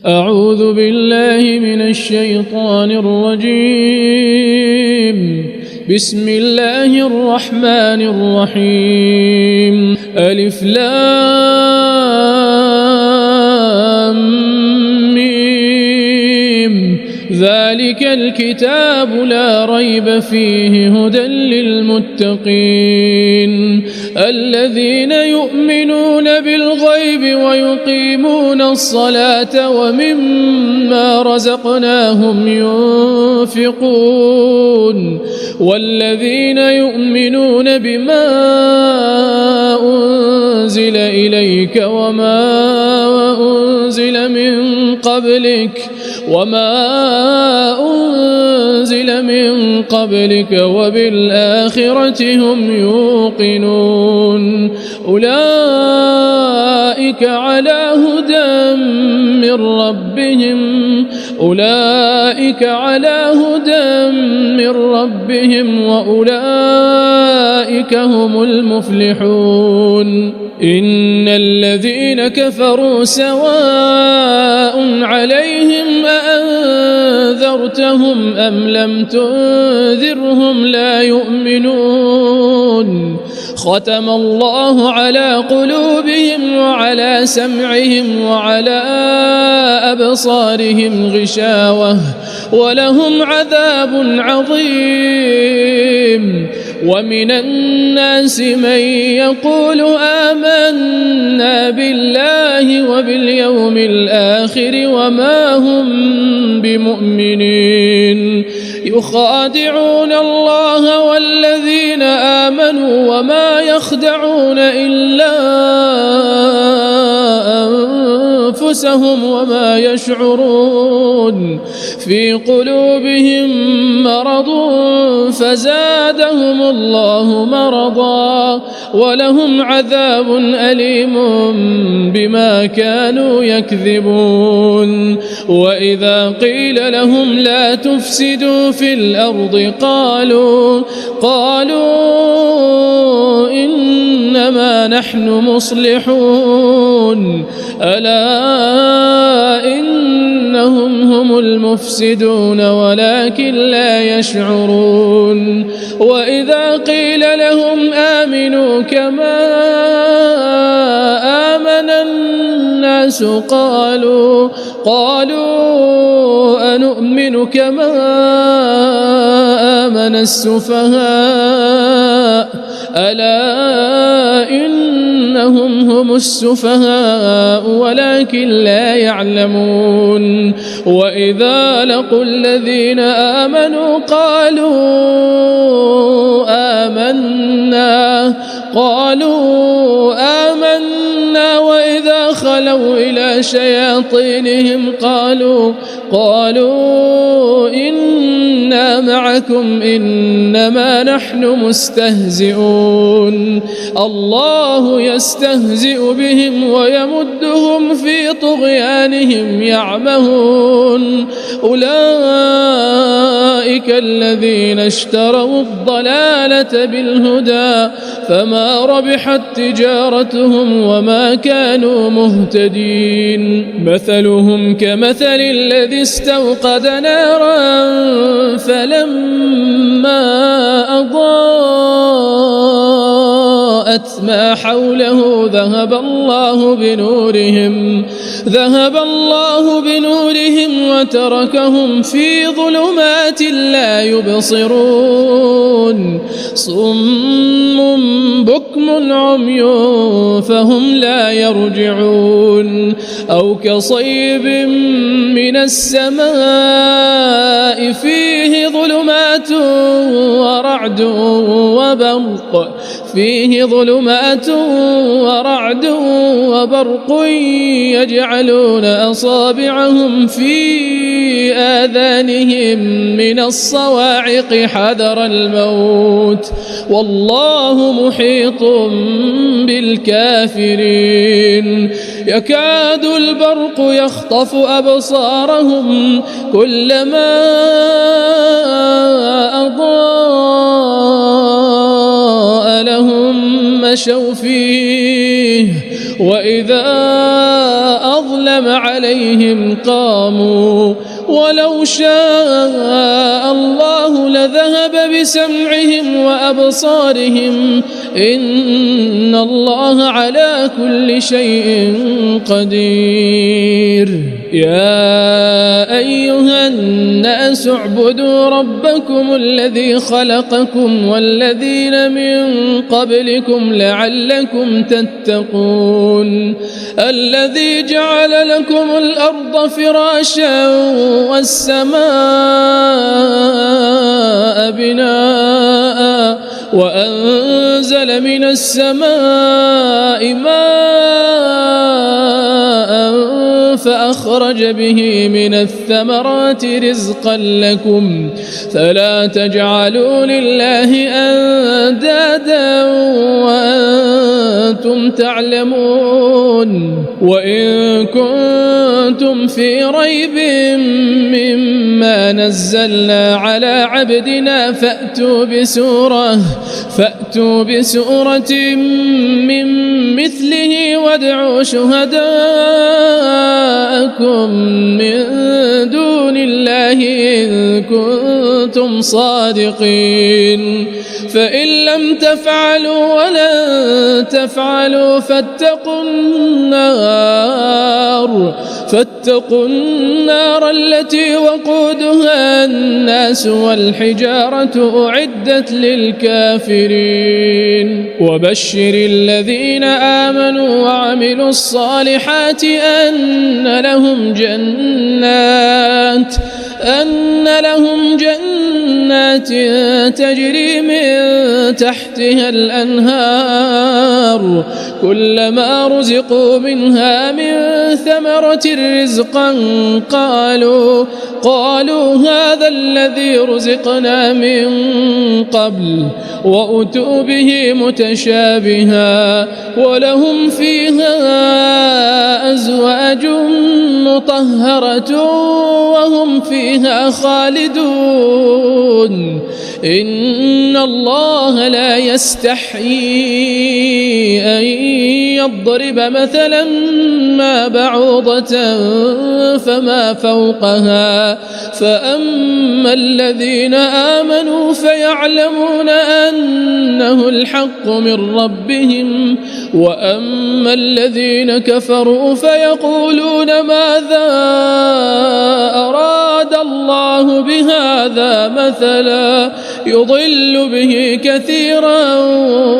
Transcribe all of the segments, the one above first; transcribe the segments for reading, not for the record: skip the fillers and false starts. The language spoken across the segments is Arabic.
أعوذ بالله من الشيطان الرجيم. بسم الله الرحمن الرحيم. ألف لام ميم. ذلك الكتاب لا ريب فيه هدى للمتقين الذين يؤمنون بالغيب ويقيمون الصلاة ومما رزقناهم ينفقون والذين يؤمنون بما أنزل إليك وما أنزل من قبلك وبالآخرة هم يوقنون أولئك على هدى من ربهم وأولئك هم المفلحون إن الذين كفروا سواء عليهم أأنذرتهم أم لم تنذرهم لا يؤمنون ختم الله على قلوبهم وعلى سمعهم وعلى أبصارهم غشاوة ولهم عذاب عظيم ومن الناس من يقول آمنا بالله وباليوم الآخر وما هم بمؤمنين يخادعون الله والذين آمنوا وما يخدعون إلا أنفسهم وما يشعرون في قلوبهم مرض فزادهم الله مرضا ولهم عذاب أليم بما كانوا يكذبون وإذا قيل لهم لا تفسدوا في الأرض قالوا إنما نحن مصلحون ألا إنهم هم المفسدون ولكن لا يشعرون وإذا قيل لهم آمنوا كما آمن الناس قالوا أنؤمن كما آمن السفهاء ألا إنهم هم السفهاء ولكن لا يعلمون وإذا لقوا الذين آمنوا قالوا آمنا وإذا خلوا إلى شياطينهم قالوا إنا معكم إنما نحن مستهزئون الله يستهزئ بهم ويمدهم في طغيانهم يعمهون أولئك الذين اشتروا الضلالة بالهدى فما ربحت تجارتهم وما كانوا مهتدين مثلهم كمثل الذي استوقد نارا فلما أضاءت ما حوله ذهب الله بنورهم وتركهم في ظلمات لا يبصرون صم بكم عمي فهم لا يرجعون أو كصيب من السماء فيه ظلمات ورعد وبرق يجعلون أصابعهم في آذانهم من الصواعق حذر الموت والله محيط بالكافرين يكاد البرق يخطف أبصارهم كلما أضاء لهم مشوا فيه وإذا أظلم تظلم عليهم قاموا ولو شاء الله لذهب بسمعهم وأبصارهم إن الله على كل شيء قدير يا أيها الناس اعبدوا ربكم الذي خلقكم والذين من قبلكم لعلكم تتقون الذي جعل لكم الأرض فراشا والسماء بناء وأنزل من السماء ماء فأخرج به من الثمرات رزقا لكم فلا تجعلوا لله أندادا وأنتم تعلمون وإن كنتم في ريب مما نزلنا على عبدنا فأتوا بسورة من مثله وادعوا شهداءكم من دون الله إن كنتم صادقين فإن لم تفعلوا ولن تفعلوا فاتقوا النار التي وقودها الناس والحجارة أعدت للكافرين وبشر الذين آمنوا وعملوا الصالحات أن لهم جنات تجري من تحتها الأنهار كلما رزقوا منها من ثمرة رزقا قالوا هذا الذي رزقنا من قبل وأتوا به متشابها ولهم فيها أزواج مطهرة وهم فيها خالدون إن الله لا يستحيي أن يضرب مثلا ما بعوضة فما فوقها فأما الذين آمنوا فيعلمون أنه الحق من ربهم وأما الذين كفروا فيقولون ماذا أراد الله بهذا مثلا يضل به كثيرا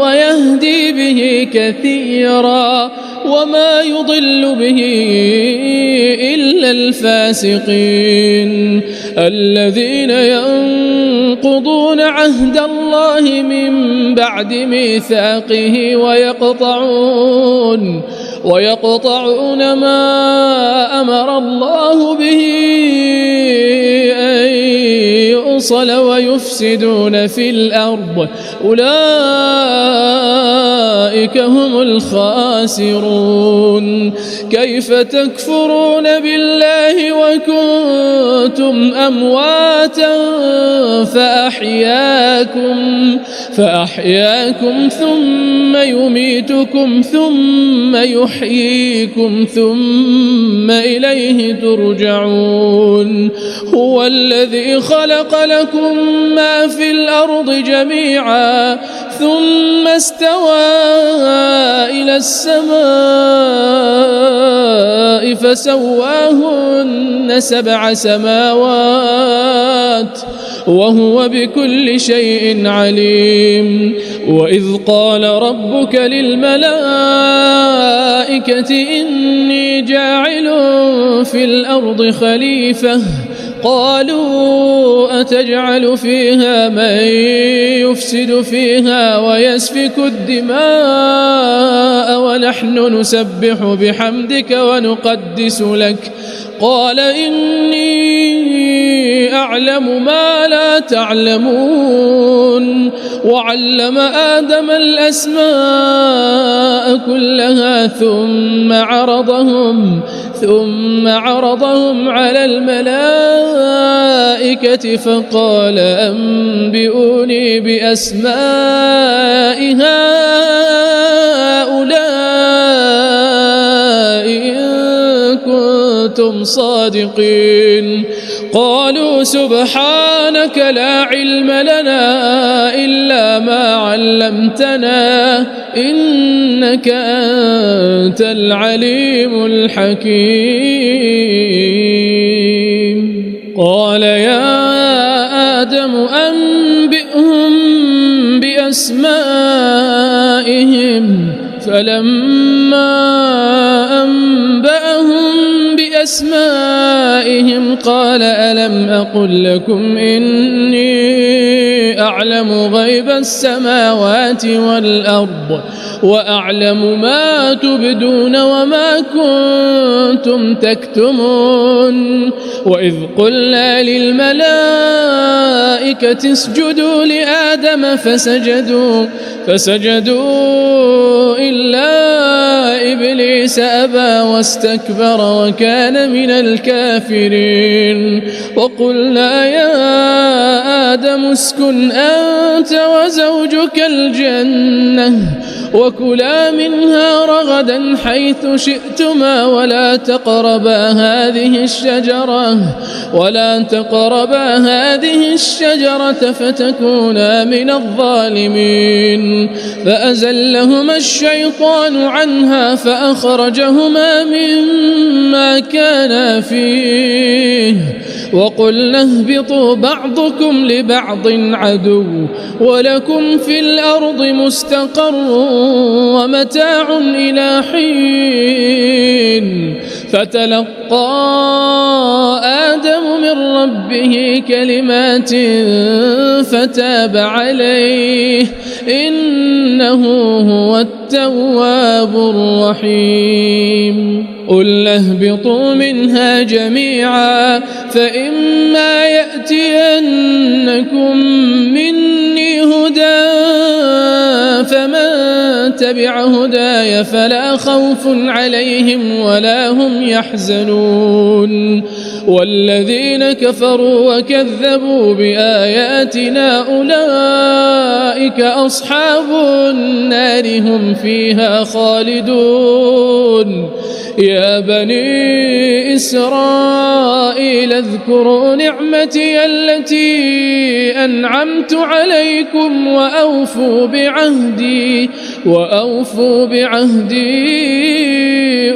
ويهدي به كثيرا وما يضل به إلا الفاسقين الذين ينقضون عهد الله من بعد ميثاقه ويقطعون ما أمر الله به أن يوصل ويفسدون في الأرض أولئك هم الخاسرون كيف تكفرون بالله وكنتم أمواتا فأحياكم ثم يميتكم ثم يحييكم ثم إليه ترجعون هو الذي خلق لكم ما في الأرض جميعا ثم استوى إلى السماء فسواهن 7 سماوات وهو بكل شيء عليم وإذ قال ربك للملائكة إني جاعل في الأرض خليفة قالوا أتجعل فيها من يفسد فيها ويسفك الدماء ونحن نسبح بحمدك ونقدس لك قال إني أعلم ما لا تعلمون وعلم آدم الأسماء كلها ثم عرضهم على الملائكة فقال أنبئوني بأسماء هؤلاء إن كنتم صادقين. قالوا سبحانك لا علم لنا إلا ما علمتنا إنك أنت العليم الحكيم. قال يا آدم أنبئهم بأسمائهم. فلما أنبأهم بأسمائهم قال ألم أقل لكم إني أعلم غيب السماوات والأرض وأعلم ما تبدون وما كنتم تكتمون. وإذ قلنا للملائكة اسجدوا لآدم فسجدوا إلا إبليس أبى واستكبر وكان من الكافرين. وقلنا يا آدم اسكن أنت وزوجك الجنة وكلا منها رغدا حيث شئتما ولا تقربا هذه الشجرة فتكونا من الظالمين. فأزلهما الشيطان عنها فأخرجهما مما كانا فيه وقلنا اهبطوا بعضكم لبعض عدو ولكم في الأرض مستقر ومتاع إلى حين. فتلقى آدم من ربه كلمات فتاب عليه إنه هو التواب الرحيم. قلنا اهبطوا منها جميعا فإما يأتينكم مني هدى فمن تبع هداي فلا خوف عليهم ولا هم يحزنون. والذين كفروا وكذبوا بآياتنا أولئك أصحاب النار هم فيها خالدون. يا بني إسرائيل اذكروا نعمتي التي أنعمت عليكم وأوفوا بعهدي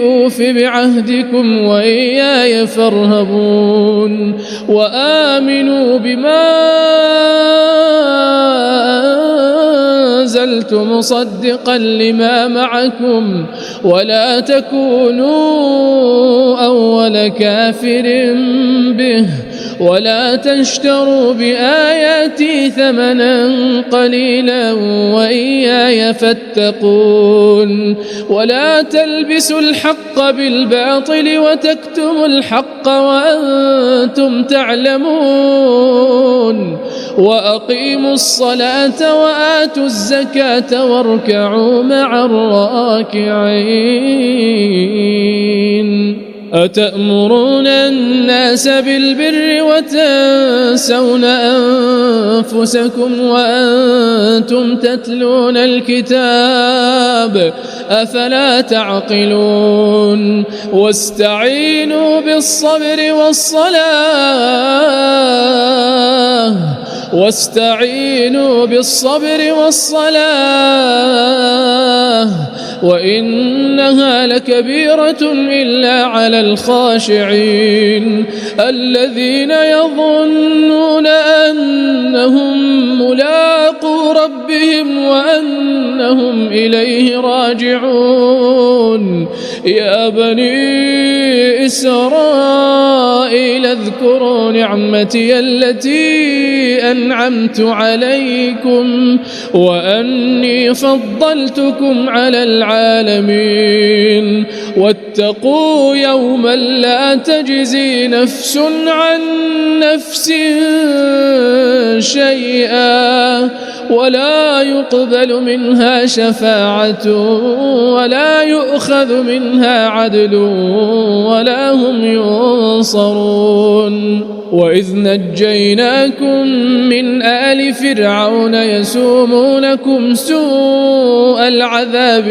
أوف بعهدكم وإياي فارهبون. وآمنوا بما أنزلت مصدقا لما معكم ولا تكونوا أول كافر به ولا تشتروا بآياتي ثمنا قليلا وإياي فاتقون. ولا تلبسوا الحق بالباطل وتكتموا الحق وأنتم تعلمون. وأقيموا الصلاة وآتوا الزكاة واركعوا مع الراكعين. أتأمرون الناس بالبر وتنسون أنفسكم وأنتم تتلون الكتاب أفلا تعقلون. واستعينوا بالصبر والصلاة وإنها لكبيرة إلا على الخاشعين الذين يظنون أنهم ملاقو ربهم وأنهم إليه راجعون. يا بني إسرائيل اذكروا نعمتي التي أنعمت عليكم وأني فضلتكم على العالمين. واتقوا يوما لا تجزي نفس عن نفس شيئا ولا يقبل منها شفاعة ولا يؤخذ منها عدل ولا هم ينصرون. وإذ نجيناكم من آل فرعون يسومونكم سوء العذاب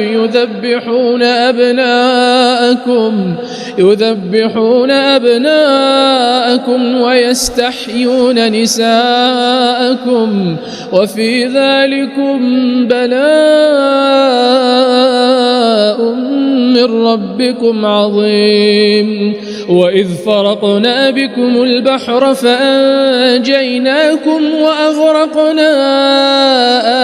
يذبحون أبناءكم ويستحيون نساءكم وفي ذلكم بلاء من ربكم عظيم. وإذ فرقنا بكم البحر فأنجيناكم وأغرقنا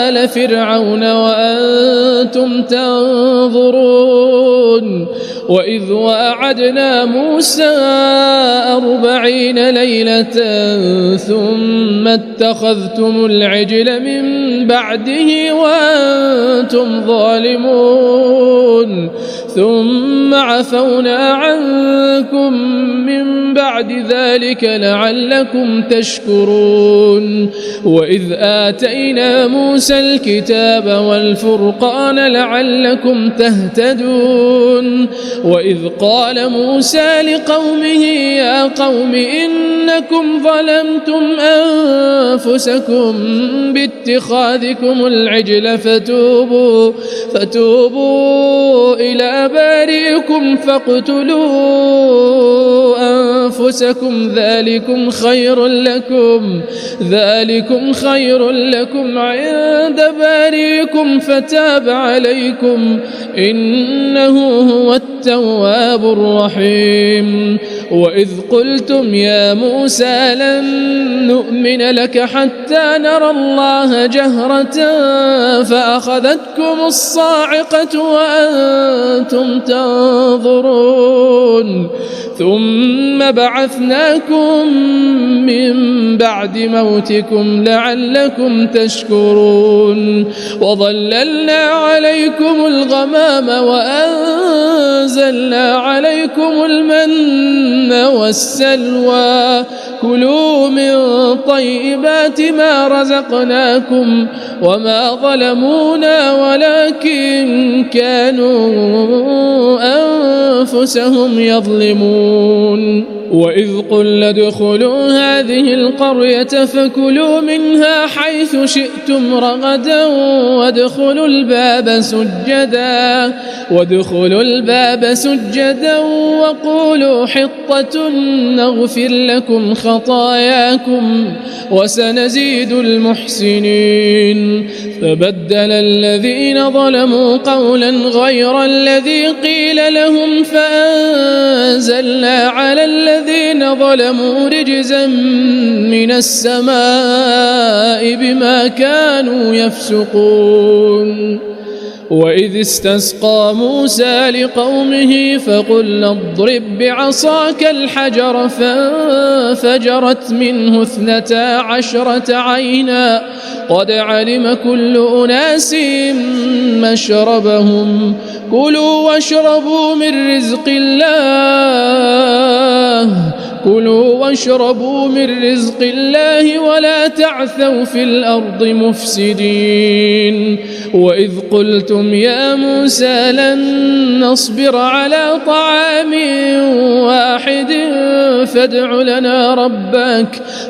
آل فرعون وأنتم تنظرون. وإذ وعدنا موسى 40 ليلة ثم اتخذتم العجل من بعده وأنتم ظالمون ثم عفونا عنكم من بعد ذلك لعلكم تشكرون. وإذ آتينا موسى الكتاب والفرقان لعلكم تهتدون. وإذ قال موسى لقومه يا قوم إنكم ظلمتم أنفسكم باتخاذكم العجل فتوبوا إلى بارئكم فاقتلوا أنفسكم ذلكم خير لكم عند بارئكم فتاب عليكم إنه هو التواب الرحيم. وإذ قلتم يا موسى لن نؤمن لك حتى نرى الله جهرة فأخذتكم الصاعقة وأنتم تنظرون ثم بعثناكم من بعد موتكم لعلكم تشكرون. وظللنا عليكم الغمام وأنزلنا عليكم المن والسلوى كلوا من طيبات ما رزقناكم وما ظلمونا ولكن كانوا أنفسهم يظلمون. وإذ قلنا ادخلوا هذه القرية فكلوا منها حيث شئتم رغدا وادخلوا الباب سجدا وقولوا حطة نغفر لكم خطاياكم وسنزيد المحسنين. فبدل الذين ظلموا قولا غير الذي قيل لهم فأنزلنا على الذين ظلموا رجزا من السماء بما كانوا يفسقون. وإذ استسقى موسى لقومه فقلنا اضرب بعصاك الحجر فانفجرت منه 12 عينا قد علم كل أناس مشربهم كلوا واشربوا من رزق الله ولا تعثوا في الأرض مفسدين. وإذ قلتم يا موسى لن نصبر على طعام واحد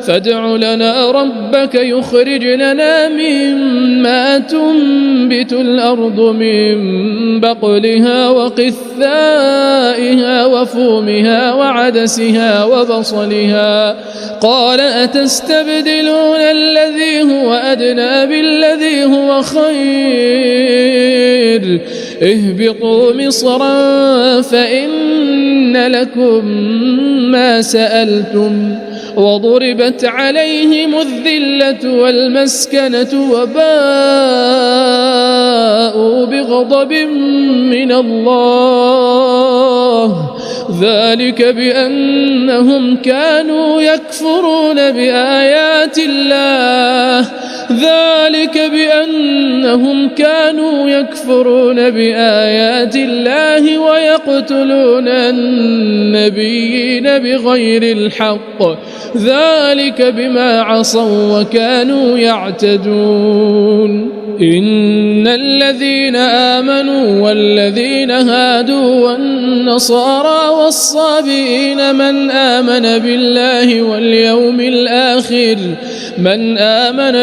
فادع لنا ربك يخرج لنا مما تنبت الأرض من بقلها وقثائها وفومها وعدسها وبصلها قال أتستبدلون الذي هو أدنى بالذي هو خير اهبطوا مصرا فإن لكم ما سألتم وضربت عليهم الذلة والمسكنة وباءوا بغضب من الله ذلك بأنهم كانوا يكفرون بآيات الله ذلك بأنهم كانوا يكفرون بآيات الله ويقتلون النبيين بغير الحق ذلك بما عصوا وكانوا يعتدون إن الذين آمنوا والذين هادوا والنصارى والصابئين من آمن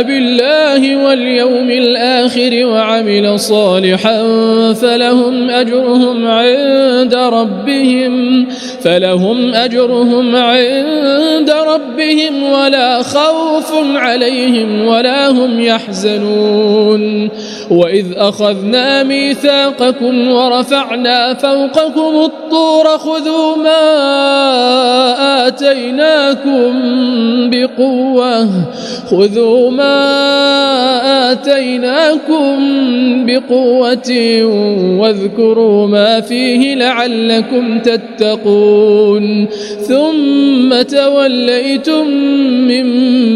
بالله واليوم الآخر وعمل صالحا فلهم أجرهم عند ربهم ولا خوف عليهم ولا هم يحزنون وإذ أخذنا ميثاقكم ورفعنا فوقكم الطور خذوا ما آتيناكم بقوة واذكروا ما فيه لعلكم تتقون ثم توليتم من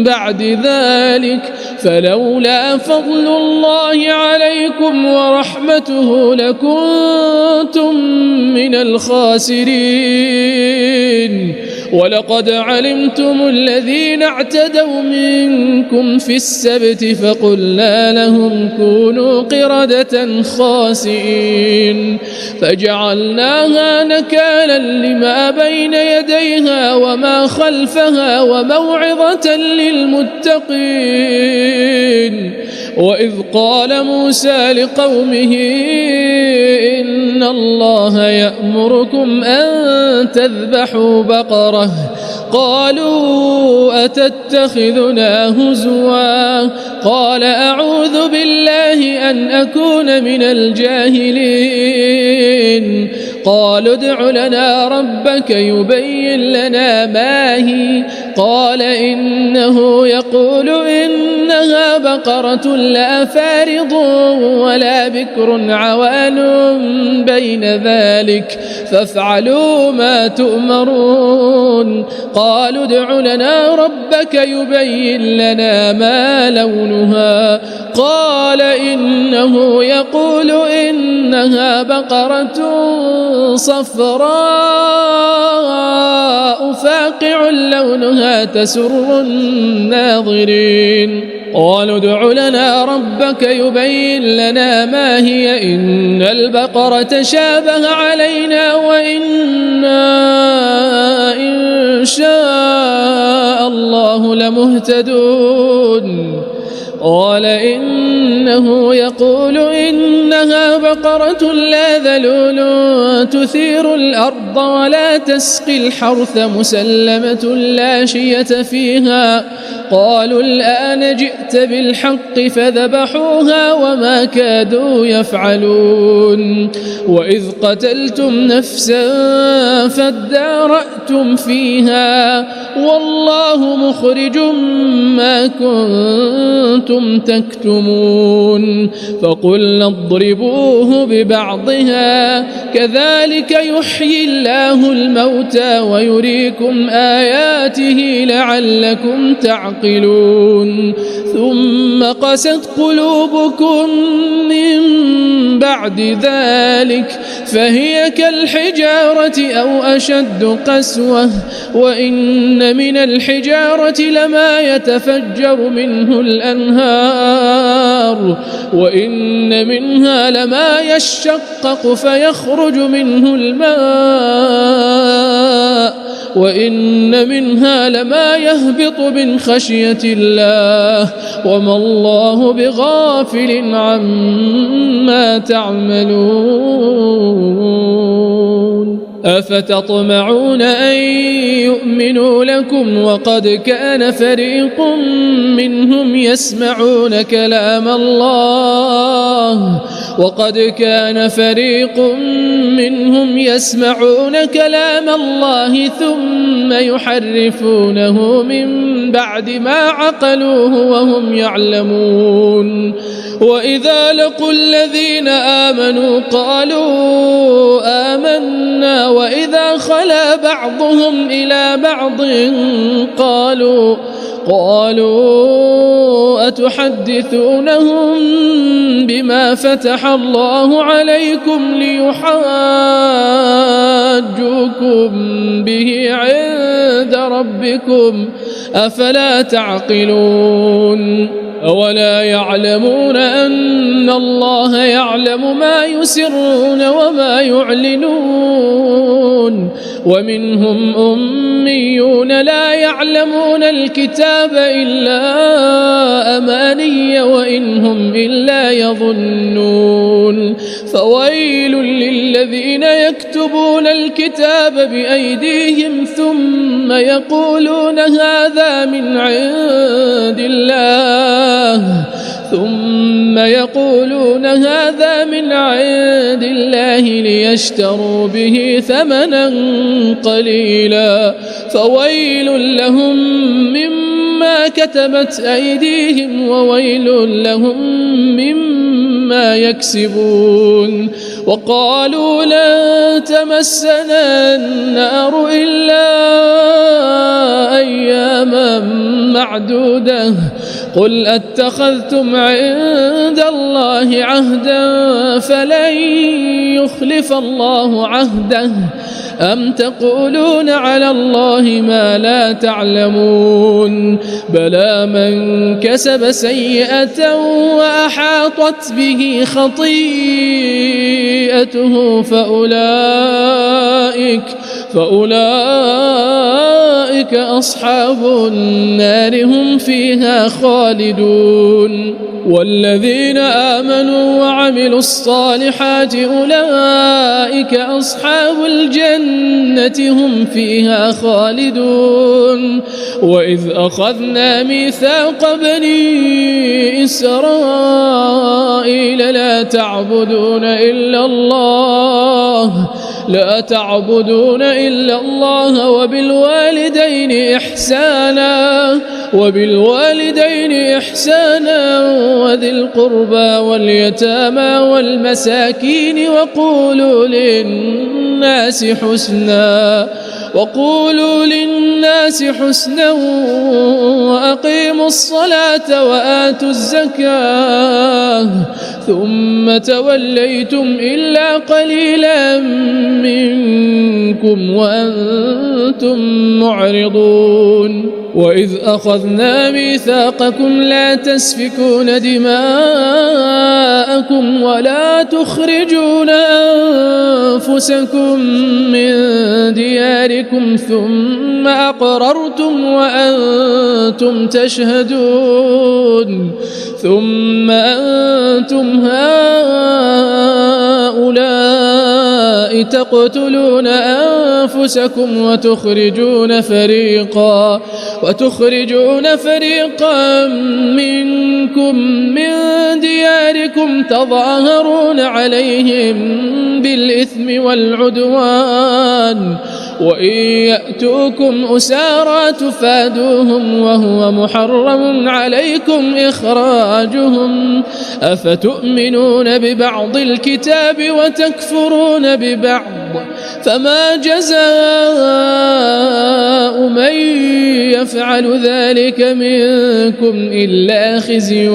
بعد ذلك فلولا فضل الله عليكم ورحمته لكنتم من الخاسرين ولقد علمتم الذين اعتدوا منكم في السبت فقلنا لهم كونوا قردة خاسئين فجعلناها نكالا لما بين يديها وما خلفها وموعظة للمتقين وإذ قال موسى لقومه إن الله يأمركم أن تذبحوا بقرة قالوا أتتخذنا هزوا قال أعوذ بالله أن أكون من الجاهلين قالوا ادع لنا ربك يبين لنا ما هي قال إنه يقول إنها بقرة لا فارض ولا بكر عوان بين ذلك فافعلوا ما تؤمرون قالوا ادع لنا ربك يبين لنا ما لونها قال إنه يقول إنها بقرة صفراء فاقع لونها تسر الناظرين قالوا ادع لنا ربك يبين لنا ما هي إن البقرة شابه علينا وإنا إن شاء الله لمهتدون قال إنه يقول إنها بقرة لا ذلول تثير الأرض ولا تسقي الحرث مسلمة لا شية فيها قالوا الآن جئت بالحق فذبحوها وما كادوا يفعلون وإذ قتلتم نفسا فادارأتم فيها والله مخرج ما كنتم تكتمون فقلنا اضربوه ببعضها كذلك يحيي الله الموتى ويريكم آياته لعلكم تعقلون ثم قست قلوبكم من بعد ذلك فهي كالحجارة أو أشد قسوة وإن من الحجارة لما يتفجر منه الأنهار وإن منها لما يشقق فيخرج منه الماء وإن منها لما يهبط من خشية الله وما الله بغافل عما تعملون أفتطمعون أن يؤمنوا لكم وقد كان فريق منهم يسمعون كلام الله ثم يحرفونه من بعد ما عقلوه وهم يعلمون وإذا لقوا الذين آمنوا قالوا آمنا وإذا خلا بعضهم إلى بعض قالوا أتحدثونهم بما فتح الله عليكم ليحاجوكم به عند ربكم أفلا تعقلون أولا يعلمون أن الله يعلم ما يسرون وما يعلنون ومنهم أميون لا يعلمون الكتاب إلا أماني وإن هم إلا يظنون فويل للذين يكتبون الكتاب بأيديهم ثم يقولون هذا من عند الله ليشتروا به ثمنا قليلا فويل لهم مما كتبت أيديهم وويل لهم مما يكسبون وقالوا لن تمسنا النار إلا أياما معدودة قل أتخذتم عند الله عهدا فلن يخلف الله عهده أم تقولون على الله ما لا تعلمون بلى من كسب سيئة وأحاطت به خطيئته فأولئك أصحاب النار هم فيها خالدون والذين آمنوا وعملوا الصالحات أولئك أصحاب الجنة هم فيها خالدون وإذ أخذنا ميثاق بني إسرائيل لا تعبدون إلا الله وبالوالدين إحسانا وذي القربى واليتامى والمساكين وقولوا للناس حسنا وأقيموا الصلاة وآتوا الزكاة ثم توليتم إلا قليلا منكم وأنتم معرضون وإذ أخذنا ميثاقكم لا تسفكون دماءكم ولا تخرجون أنفسكم من دياركم ثم أقررتم وأنتم تشهدون ثم أنتم هؤلاء تقتلون أنفسكم وتخرجون فريقا منكم من دياركم تظاهرون عليهم بالإثم والعدوان وإن يأتوكم أسارى تفادوهم وهو محرم عليكم إخراجهم أفتؤمنون ببعض الكتاب وتكفرون ببعض فما جزاء من يفعل ذلك منكم إلا خزي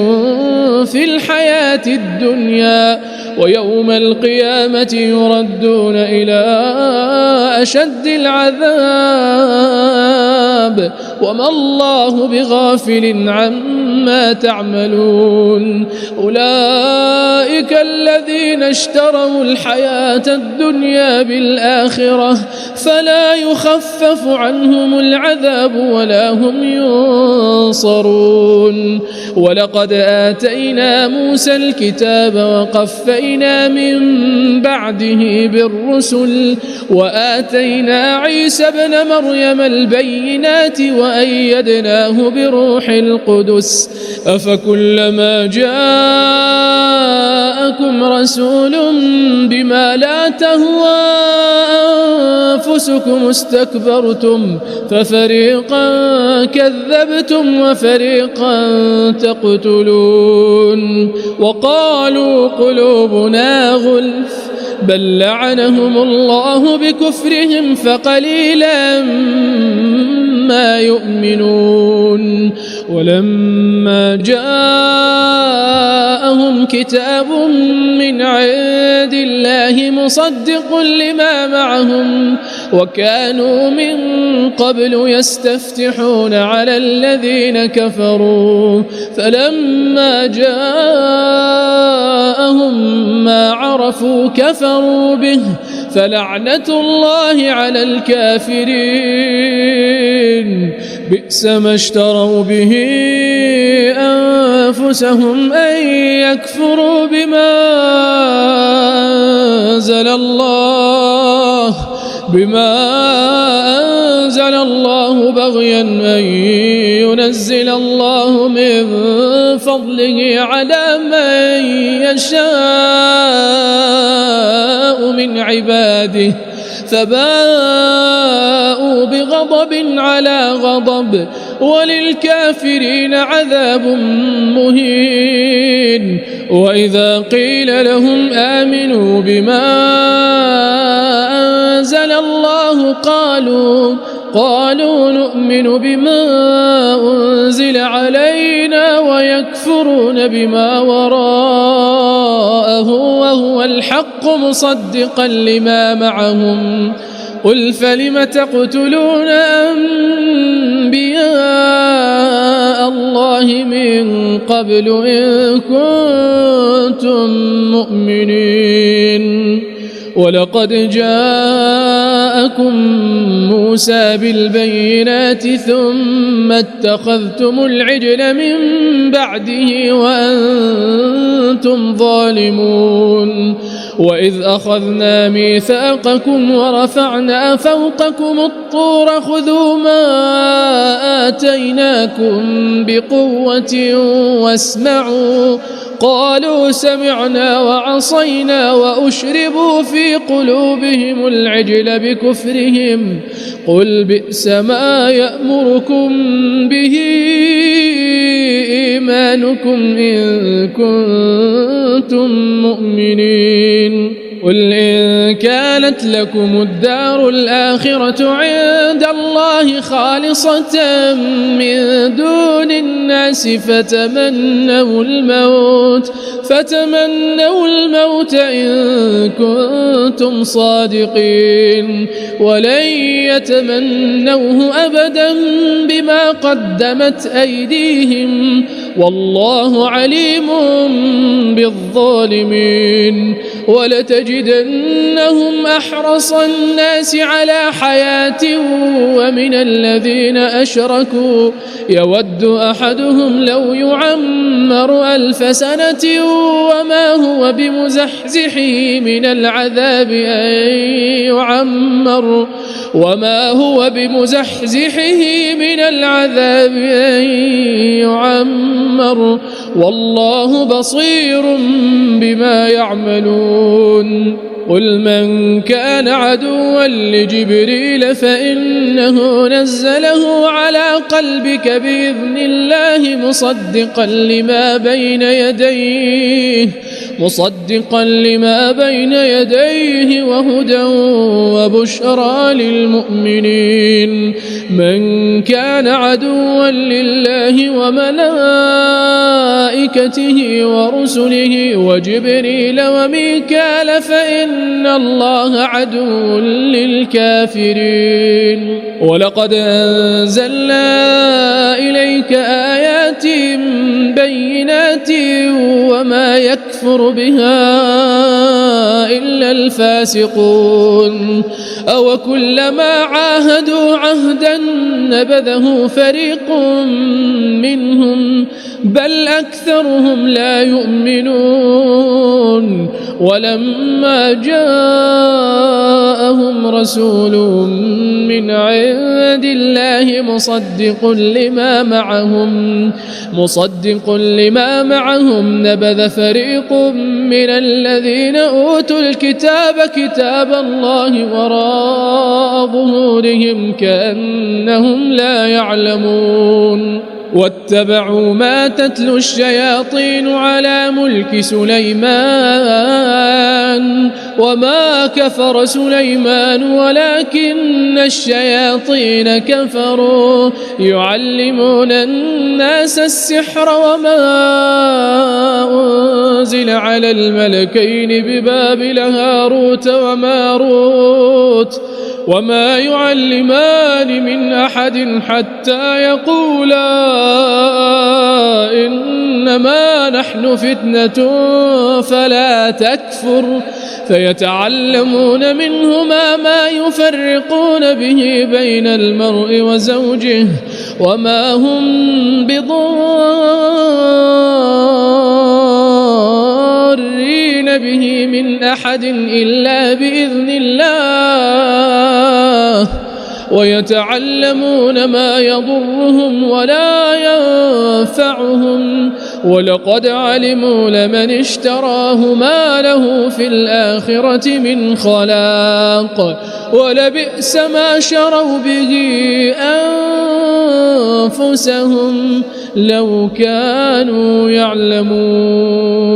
في الحياة الدنيا ويوم القيامة يردون إلى أشد العذاب وما الله بغافل عما تعملون أولئك الذين اشتروا الحياة الدنيا بالآخرة فلا يخفف عنهم العذاب ولا هم ينصرون ولقد آتينا موسى الكتاب وقفينا من بعده بالرسل وآتينا عيسى ابن مريم البينات وأيدناه بروح القدس أفكلما جاءكم رسول بما لا تهوى أنفسكم استكبرتم ففريقا كذبتم وفريقا تقتلون وقالوا قلوبنا غلف بل لعنهم الله بكفرهم فقليلا ما يؤمنون يعلمون ولما جاءهم كتاب من عند الله مصدق لما معهم وكانوا من قبل يستفتحون على الذين كفروا فلما جاءهم ما عرفوا كفروا به فلعنة الله على الكافرين بئس ما اشتروا به أنفسهم أن يكفروا بما أنزل الله بغيا أن ينزل الله من فضله على من يشاء من عباده فباءوا بغضب على غضب وللكافرين عذاب مهين وإذا قيل لهم آمنوا بما أنزل الله قالوا نؤمن بما أنزل علينا ويكفرون بما وراءه وهو الحق مصدقا لما معهم قل فلم تقتلون أنبياء الله من قبل إن كنتم مؤمنين ولقد جاءكم موسى بالبينات ثم اتخذتم العجل من بعده وأنتم ظالمون وإذ أخذنا ميثاقكم ورفعنا فوقكم الطور خذوا ما آتيناكم بقوة واسمعوا قالوا سمعنا وعصينا وأشربوا في قلوبهم العجل بكفرهم قل بئس ما يأمركم به إيمانكم إن كنتم مؤمنين قل إن كانت لكم الدار الآخرة عند الله خالصة من دون الناس فتمنوا الموت إن كنتم صادقين ولن يتمنوه أبدا بما قدمت أيديهم والله عليم بالظالمين ولتجدنهم أحرص الناس على حياة ومن الذين أشركوا يود أحدهم لو يعمر 1000 سنة وما هو بمزحزحه من العذاب أن يعمر والله بصير بما يعملون قل من كان عدوا لجبريل فإنه نزله على قلبك بإذن الله مصدقا لما بين يديه وهدى وبشرى للمؤمنين من كان عدوا لله وملائكته ورسله وجبريل وميكال فإن الله عدو للكافرين ولقد أنزلنا إليك آيات بينات وما يكفر بها إلا الفاسقون أو كلما عاهدوا عهدا نبذه فريق منهم بل أكثرهم لا يؤمنون ولما جاءهم رسول من عند الله مصدق لما معهم نبذ فريق من الذين أوتوا الكتاب كتاب الله وراء ظهورهم كأنهم لا يعلمون واتبعوا ما تتلو الشياطين على ملك سليمان وما كفر سليمان ولكن الشياطين كفروا يعلمون الناس السحر وما أنزل على الملكين ببابل هاروت وماروت وما يعلمان من أحد حتى يقولا إنما نحن فتنة فلا تكفر فيتعلمون منهما ما يفرقون به بين المرء وزوجه وما هم بضارين به من أحد إلا بإذن الله ويتعلمون ما يضرهم ولا ينفعهم ولقد علموا لمن اشتراه ما له في الآخرة من خلاق ولبئس ما شروا به أنفسهم لو كانوا يعلمون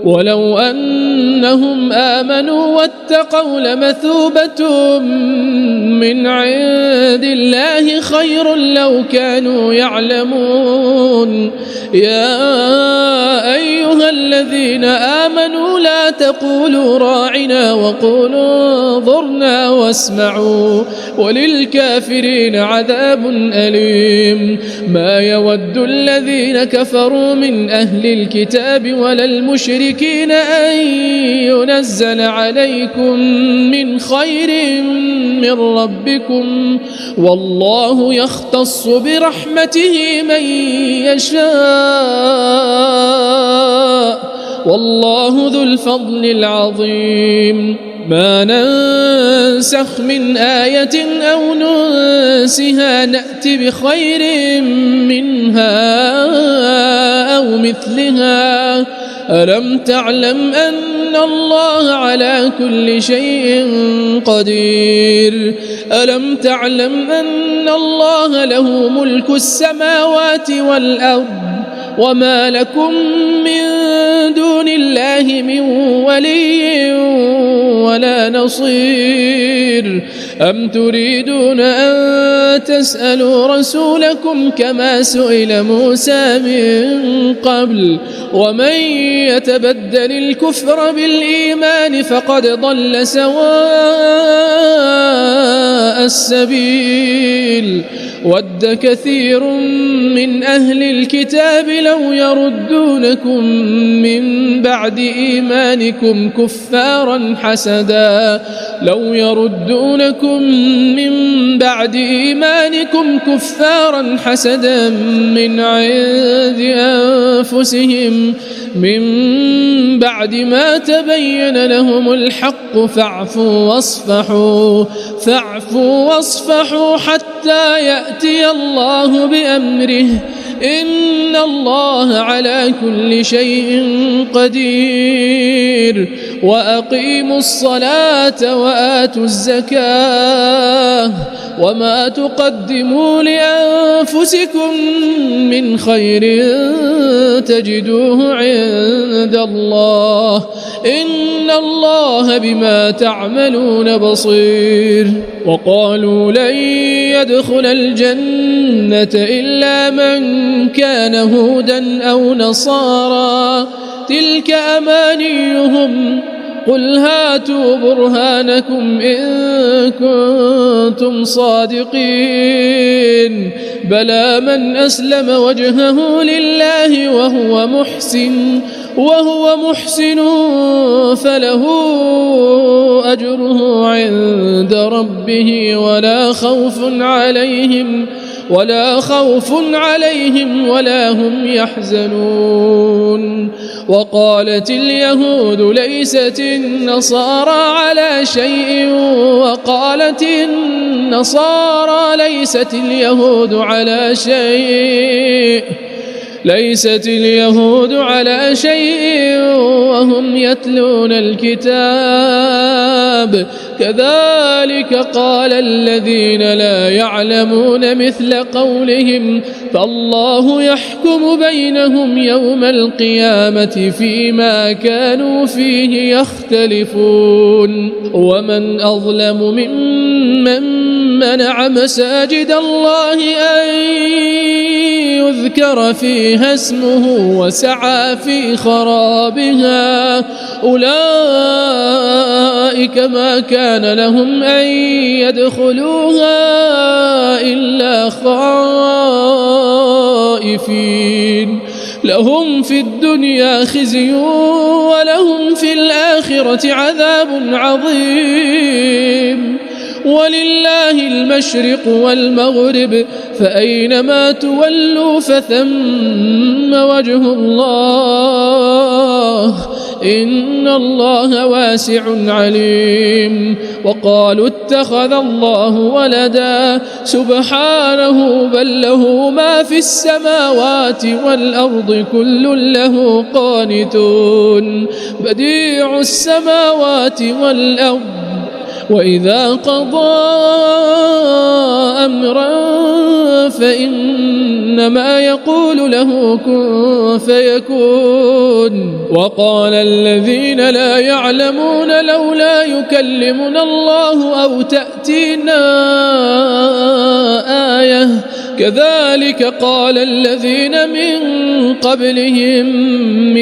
ولو أنهم آمنوا واتقوا لمثوبة من عند الله خير لو كانوا يعلمون يا أيها الذين آمنوا لا تقولوا راعنا وقولوا انظرنا واسمعوا وللكافرين عذاب أليم ما يود الذين كفروا من أهل الكتاب ولا المشركين أن ينزل عليكم من خير من ربكم والله يختص برحمته من يشاء والله ذو الفضل العظيم ما ننسخ من آية أو ننسها نأت بخير منها أو مثلها ألم تعلم أن الله على كل شيء قدير ألم تعلم أن الله له ملك السماوات والأرض وما لكم من دون الله من ولي ولا نصير أم تريدون أن تسألوا رسولكم كما سئل موسى من قبل ومن يتبدل الكفر بالإيمان فقد ضل سواء السبيل ود كثير من أهل الكتاب لو يردونكم من بعد إيمانكم كفارا حسدا من عند أنفسهم من بعد ما تبين لهم الحق فاعفوا واصفحوا حتى يأتي الله بأمره إن الله على كل شيء قدير وأقيموا الصلاة وآتوا الزكاة وما تقدموا لأنفسكم من خير تجدوه عند الله إن الله بما تعملون بصير وقالوا لن يدخل الجنة إلا من كان هودا أو نصارى تلك أمانيهم قل هاتوا برهانكم إن كنتم صادقين بلى من أسلم وجهه لله وهو محسن فله أجره عند ربه ولا خوف عليهم ولا هم يحزنون وقالت اليهود ليست النصارى على شيء وقالت النصارى ليست اليهود على شيء وهم يتلون الكتاب كذلك قال الذين لا يعلمون مثل قولهم فالله يحكم بينهم يوم القيامة فيما كانوا فيه يختلفون ومن أظلم ممن منع مساجد الله أن يذكر فيها اسمه وسعى في خرابها أولئك ما كان لهم أن يدخلوها إلا خائفين لهم في الدنيا خزي ولهم في الآخرة عذاب عظيم ولله المشرق والمغرب فأينما تولوا فثم وجه الله إن الله واسع عليم وقالوا اتخذ الله ولدا سبحانه بل له ما في السماوات والأرض كل له قانتون بديع السماوات والأرض وإذا قضى أمرا فإنما يقول له كن فيكون وقال الذين لا يعلمون لولا يكلمنا الله أو تأتينا آية كذلك قال الذين من قبلهم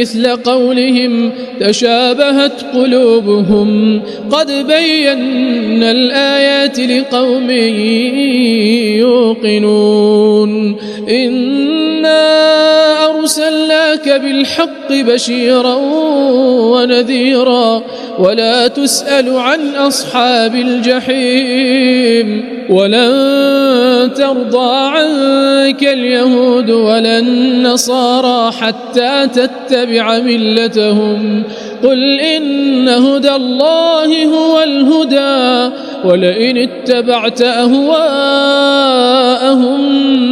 مثل قولهم تشابهت قلوبهم قد بينا الآيات لقوم يوقنون إنا أرسلناك بالحق بشيرا ونذيرا ولا تسأل عن أصحاب الجحيم ولن ترضى عنك اليهود ولا النصارى حتى تتبع ملتهم قل إن هدى الله هو الهدى ولئن اتبعت أهواءهم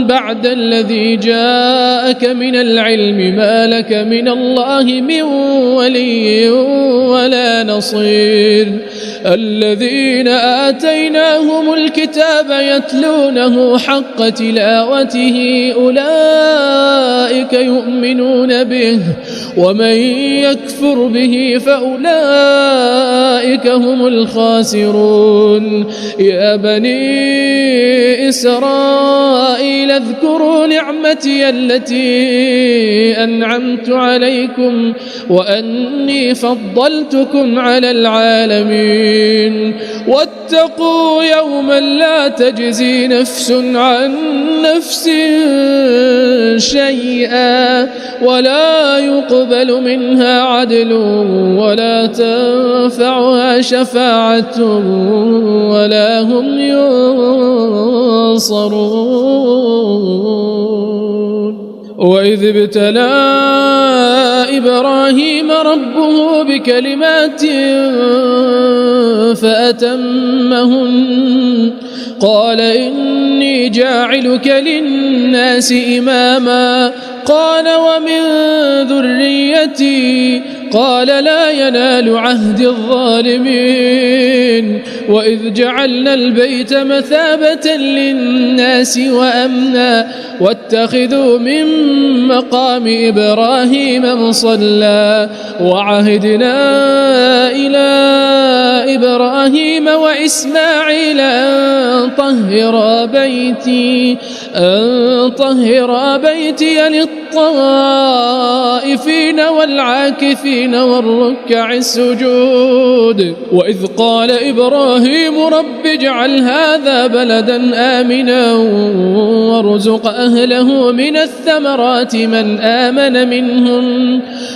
بعد الذي جاءك من العلم ما لك من الله من ولي ولا نصير الذين آتيناهم الكتاب يتلونه حق تلاوته أولئك يؤمنون به ومن يكفر به فأولئك هم الخاسرون يا بني إسرائيل اذكروا نعمتي التي أنعمت عليكم وأني فضلتكم على العالمين واتقوا يوما لا تجزي نفس عن نفس شيئا ولا يقبل منها عدل ولا تنفعها شفاعة ولا هم ينصرون وإذ ابتلى إبراهيم ربه بكلمات فأتمهن قال إني جاعلك للناس إماما قال ومن ذريتي قال لا ينال عهد الظالمين وإذ جعلنا البيت مثابة للناس وأمنا واتخذوا من مقام إبراهيم مصلى وعهدنا إلى إبراهيم وإسماعيل أن طهر بيتي للطائفين والعاكفين والركع السجود وإذ قال إبراهيم رب اجعل هذا بلدا آمنا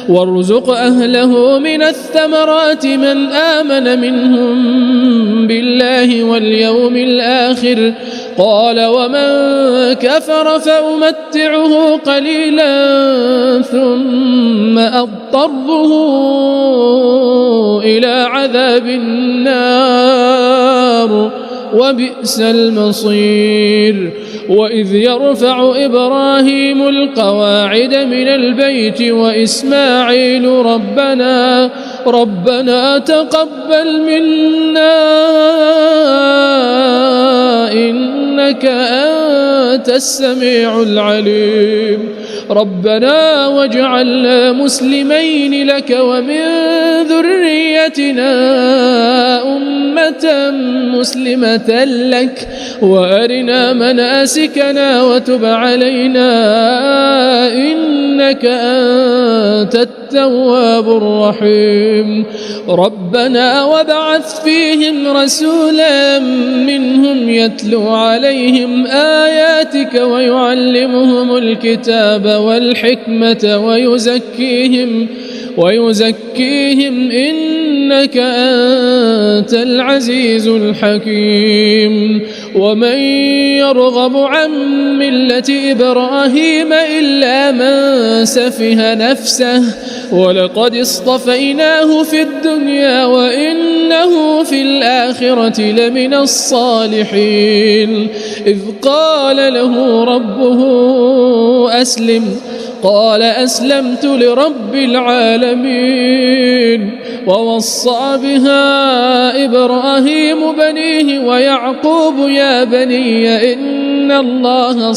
وارزق أهله من الثمرات من آمن منهم بالله واليوم الآخر قال ومن كفر فأمتعه قليلا ثم أضطره إلى عذاب النار وبئس المصير وإذ يرفع إبراهيم القواعد من البيت وإسماعيل ربنا تقبل منا إنك أنت السميع العليم ربنا واجعلنا مسلمين لك ومن ذريتنا أمة مسلمة لك وأرنا مناسكنا وتب علينا إنك أنت التواب الرحيم ربنا وابعث فيهم رسولا منهم يتلو عليهم آياتك ويعلمهم الكتاب والحكمة ويزكيهم إنك أنت العزيز الحكيم ومن يرغب عن ملة إبراهيم إلا من سفه نفسه ولقد اصطفيناه في الدنيا وإنه في الآخرة لمن الصالحين إذ قال له ربه أسلم قال أسلمت لرب العالمين ووصى بها إبراهيم بنيه ويعقوب يا بني إن الله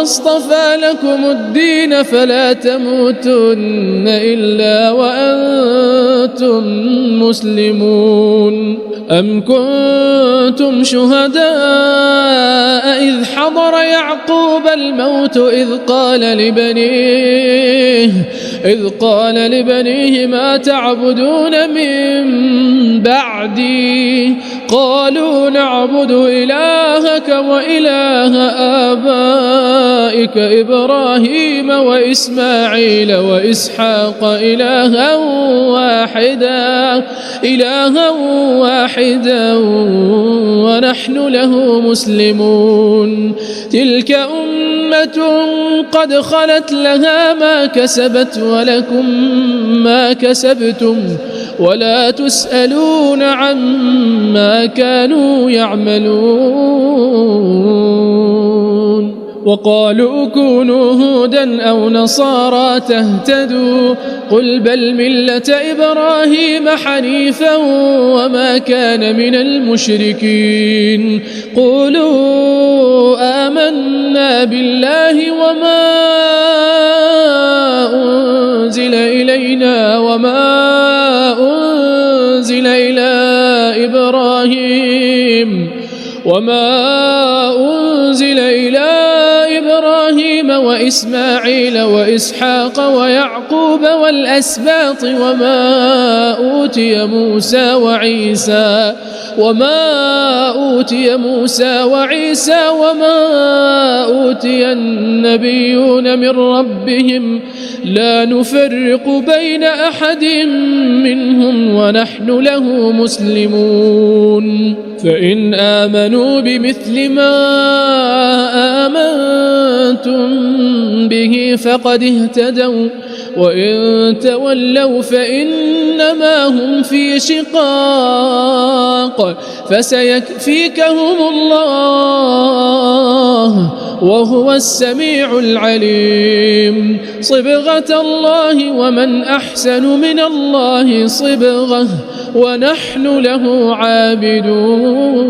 اصطفى لكم الدين فلا تموتن إلا وأنتم مسلمون أم كنتم شهداء إذ حضر يعقوب الموت إذ قال لبنيه ما تعبدون من بعدي قالوا نعبد إلهك وإله آبائك إبراهيم وإسماعيل وإسحاق إلها واحدا ونحن له مسلمون تلك أمة قد خلت لها ما كسبت ولكم ما كسبتم ولا تسألون عما كانوا يعملون وقالوا كونوا هودا أو نصارى تهتدوا قل بل ملة إبراهيم حنيفا وما كان من المشركين قولوا آمنا بالله وما أنزل إلينا وما أنزل إلى إبراهيم وإسماعيل وإسحاق ويعقوب والأسباط وما أوتي موسى وعيسى وما أوتي النبيون من ربهم لا نفرق بين أحد منهم ونحن له مسلمون فإن آمنوا بمثل ما آمنتم به فقد اهتدوا وإن تولوا فإنما هم في شقاق فسيكفيكهم الله وهو السميع العليم صبغة الله ومن أحسن من الله صبغة ونحن له عابدون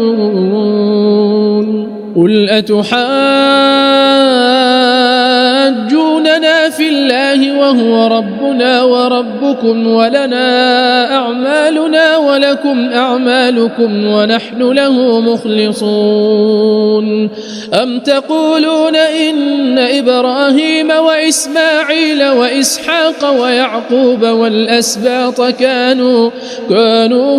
قل أتحاجوننا في الله وهو ربنا وربكم ولنا أعمالنا ولكم أعمالكم ونحن له مخلصون أم تقولون إن إبراهيم وإسماعيل وإسحاق ويعقوب والأسباط كانوا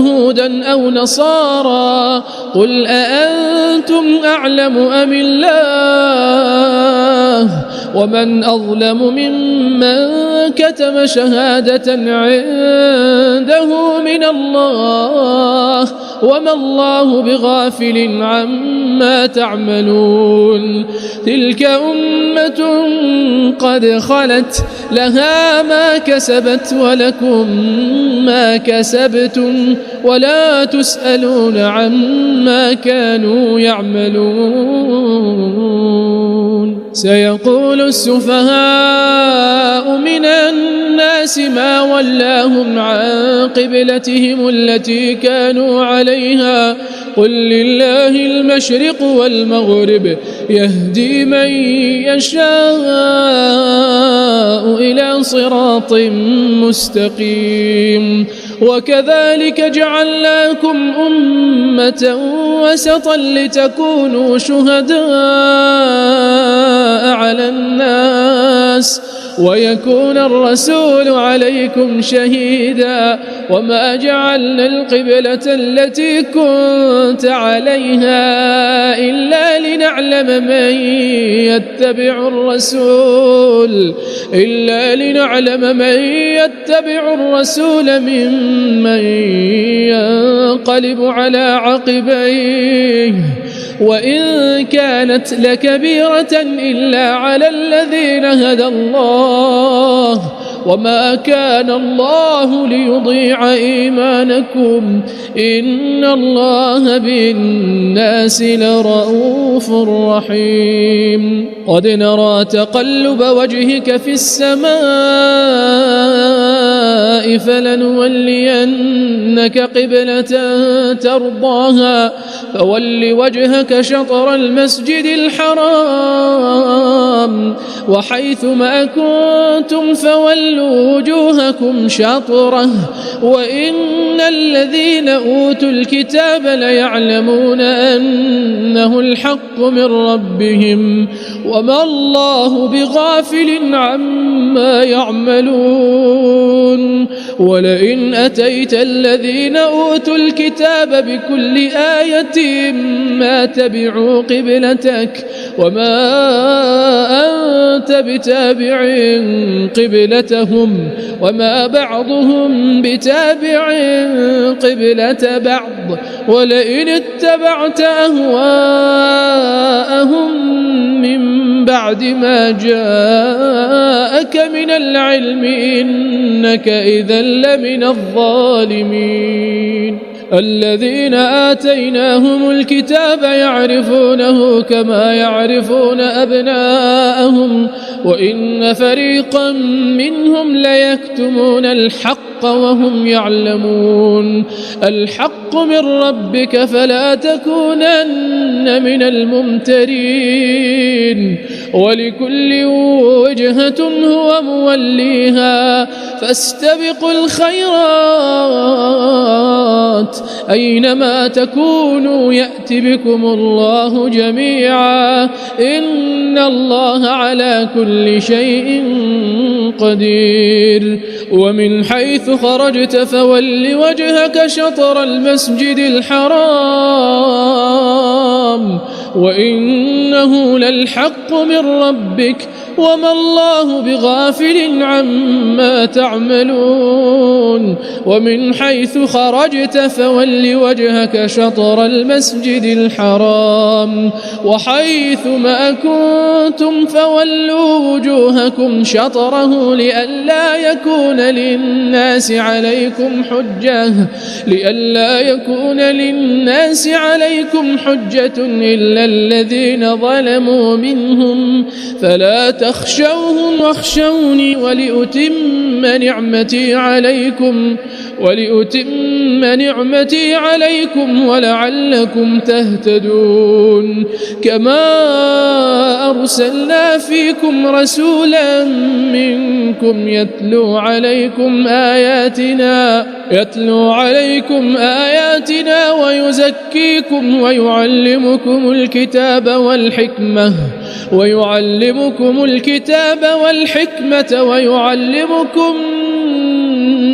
هودا أو نصارى قل أأنتم أعلم أم الله ومن أظلم ممن كتم شهادة عنده من الله وما الله بغافل عما تعملون تلك أمة قد خلت لها ما كسبت ولكم ما كسبتم ولا تسألون عما كانوا يعملون سيقول السفهاء من الناس ما ولاهم عن قبلتهم التي كانوا عليها قل لله المشرق والمغرب يهدي من يشاء إلى صراط مستقيم وكذلك جعلناكم أمة وسطا لتكونوا شهداء على الناس ويكون الرسول عليكم شهيدا وما جعلنا القبلة التي كنت عليها إلا لنعلم من يتبع الرسول ممن ينقلب على عقبيه وإن كانت لكبيرة إلا على الذين هدى الله وما كان الله ليضيع إيمانكم إن الله بالناس لرؤوف رحيم قد نرى تقلب وجهك في السماء فلنولينك قبلة ترضاها فول وجهك شطر المسجد الحرام وحيث ما كنتم فولوا وجوهكم شطره وإن الذين أوتوا الكتاب ليعلمون أنه الحق من ربهم وما الله بغافل عما يعملون ولئن أتيت الذين أوتوا الكتاب بكل آية ما تبعوا قبلتك وما أنت بتابع قبلتهم وما بعضهم بتابع قبلة بعض ولئن اتبعت أهواءهم من بعد ما جاءك من العلم إنك إذا لمن الظالمين الذين آتيناهم الكتاب يعرفونه كما يعرفون أبناءهم وإن فريقا منهم ليكتمون الحق وهم يعلمون الحق من ربك فلا تكونن من الممترين ولكل وجهة هو موليها فاستبقوا الخيرات أينما تكونوا يأت بكم الله جميعا إن الله على كل شيء قدير ومن حيث خرجت فول وجهك شطر المسجد الحرام وإنه للحق من ربك وما الله بغافل عما تعملون ومن حيث خرجت فول وجهك شطر المسجد الحرام وحيث ما كنتم فولوا وجوهكم شطره لئلا يكون للناس عليكم حجة إلا الذين ظلموا منهم فلا تخشوهم واخشوني ولأتم نعمتي عليكم ولعلكم تهتدون كما أرسلنا فيكم رسولا منكم يتلو عليكم آياتنا ويزكيكم ويعلمكم الكتاب والحكمة ويعلمكم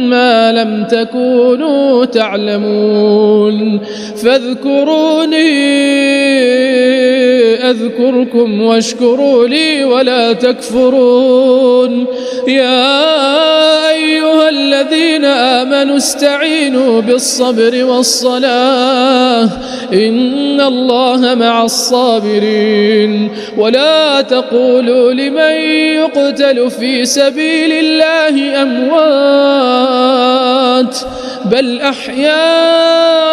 ما لم تكونوا تعلمون فاذكروني أذكركم واشكروا لي ولا تكفرون يا أيها الذين آمنوا استعينوا بالصبر والصلاة إن الله مع الصابرين ولا تقولوا لمن يقتل في سبيل الله أموات بل أحياء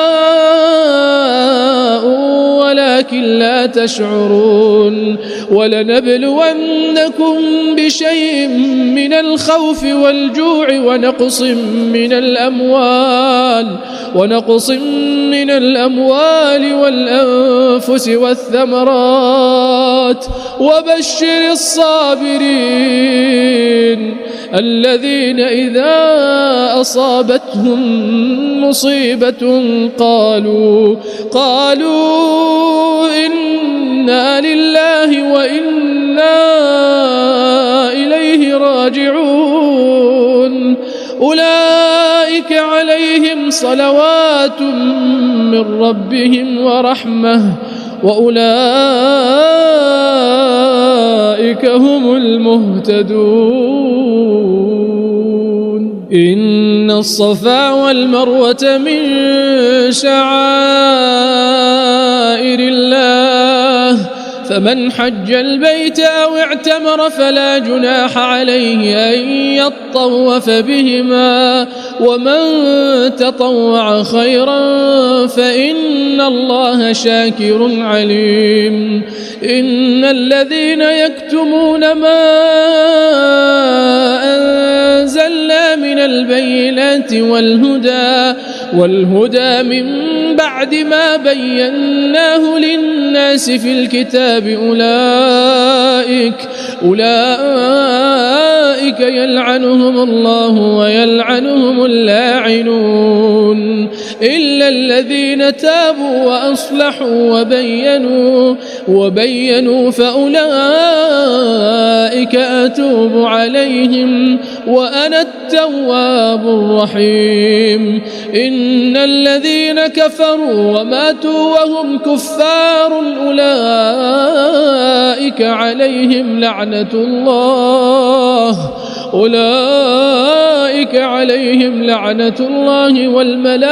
ولكن لا تشعرون ولنبلونكم بشيء من الخوف والجوع ونقص من الأموال والأنفس والثمرات وبشر الصابرين الذين إذا أصابتهم مصيبة قالوا إنا لله وإنا إليه راجعون أولئك عليهم صلوات من ربهم ورحمة وأولئك هم المهتدون إن الصفا والمروة من شعائر الله فمن حج البيت أو اعتمر فلا جناح عليه أن يطوف بهما ومن تطوع خيرا فإن الله شاكر عليم إن الذين يكتمون ما أنزلنا من البينات والهدى من بعد ما بيناه للناس في الكتاب أولئك يلعنهم الله ويلعنهم اللاعنون إلا الذين تابوا وأصلحوا وبينوا فأولئك أتوب عليهم وأنا التواب الرحيم إن الذين كفروا وماتوا وهم كفار أولئك عليهم لعنة الله والملائكة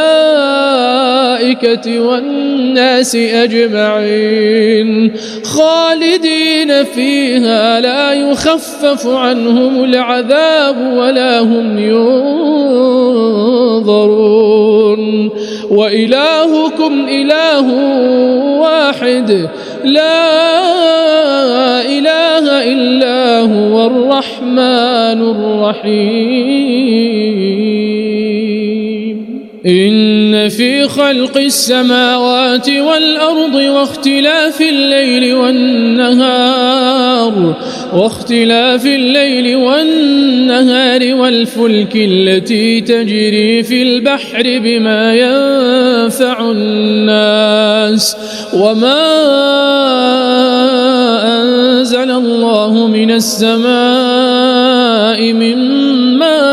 والناس أجمعين خالدين فيها لا يخفف عنهم العذاب ولا هم ينظرون وإلهكم إله واحد لا إله إلا هو الرحمن الرحيم إن في خلق السماوات والأرض واختلاف الليل والنهار والفلك التي تجري في البحر بما ينفع الناس وما أنزل الله من السماء من ماء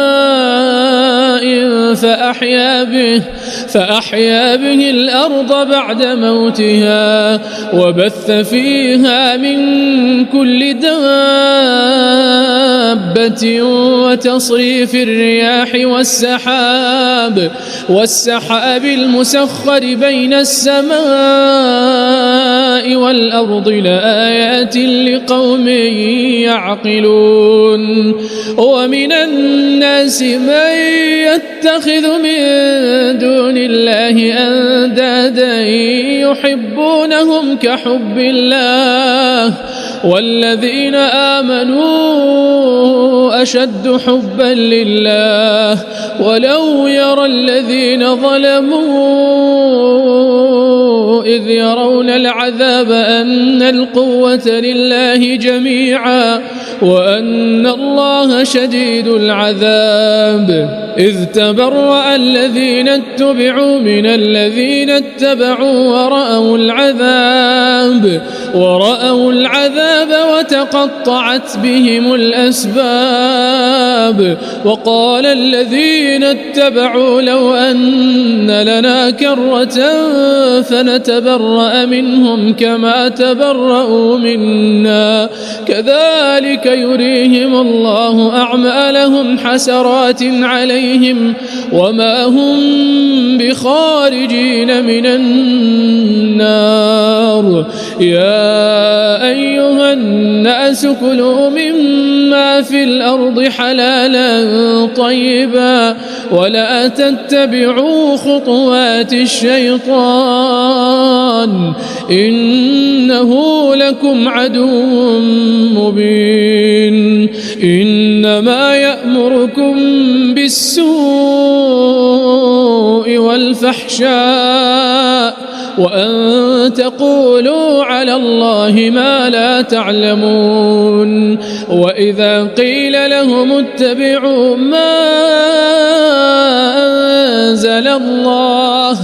فأحيا به الأرض بعد موتها وبث فيها من كل دابة وتصريف الرياح والسحاب المسخر بين السماء والأرض لآيات لقوم يعقلون ومن الناس من يتخذ من دون الله أندادا يحبونهم كحب الله والذين آمنوا أشد حبا لله ولو يرى الذين ظلموا إذ يرون العذاب أن القوة لله جميعا وأن الله شديد العذاب إذ تبرأ الذين اتبعوا من الذين اتبعوا ورأوا العذاب وتقطعت بهم الأسباب وقال الذين اتبعوا لو أن لنا كرة فنتبرأ منهم كما تبرأوا منا كذلك يريهم الله أعمالهم حسرات عليهم وما هم بخارجين من النار يا أيها الناس كلوا مما في الأرض حلالا طيبا ولا تتبعوا خطوات الشيطان إنه لكم عدو مبين إنما يأمركم بالسوء والفحشاء وأن تقولوا على الله ما لا تعلمون وإذا قيل لهم اتبعوا ما أنزل الله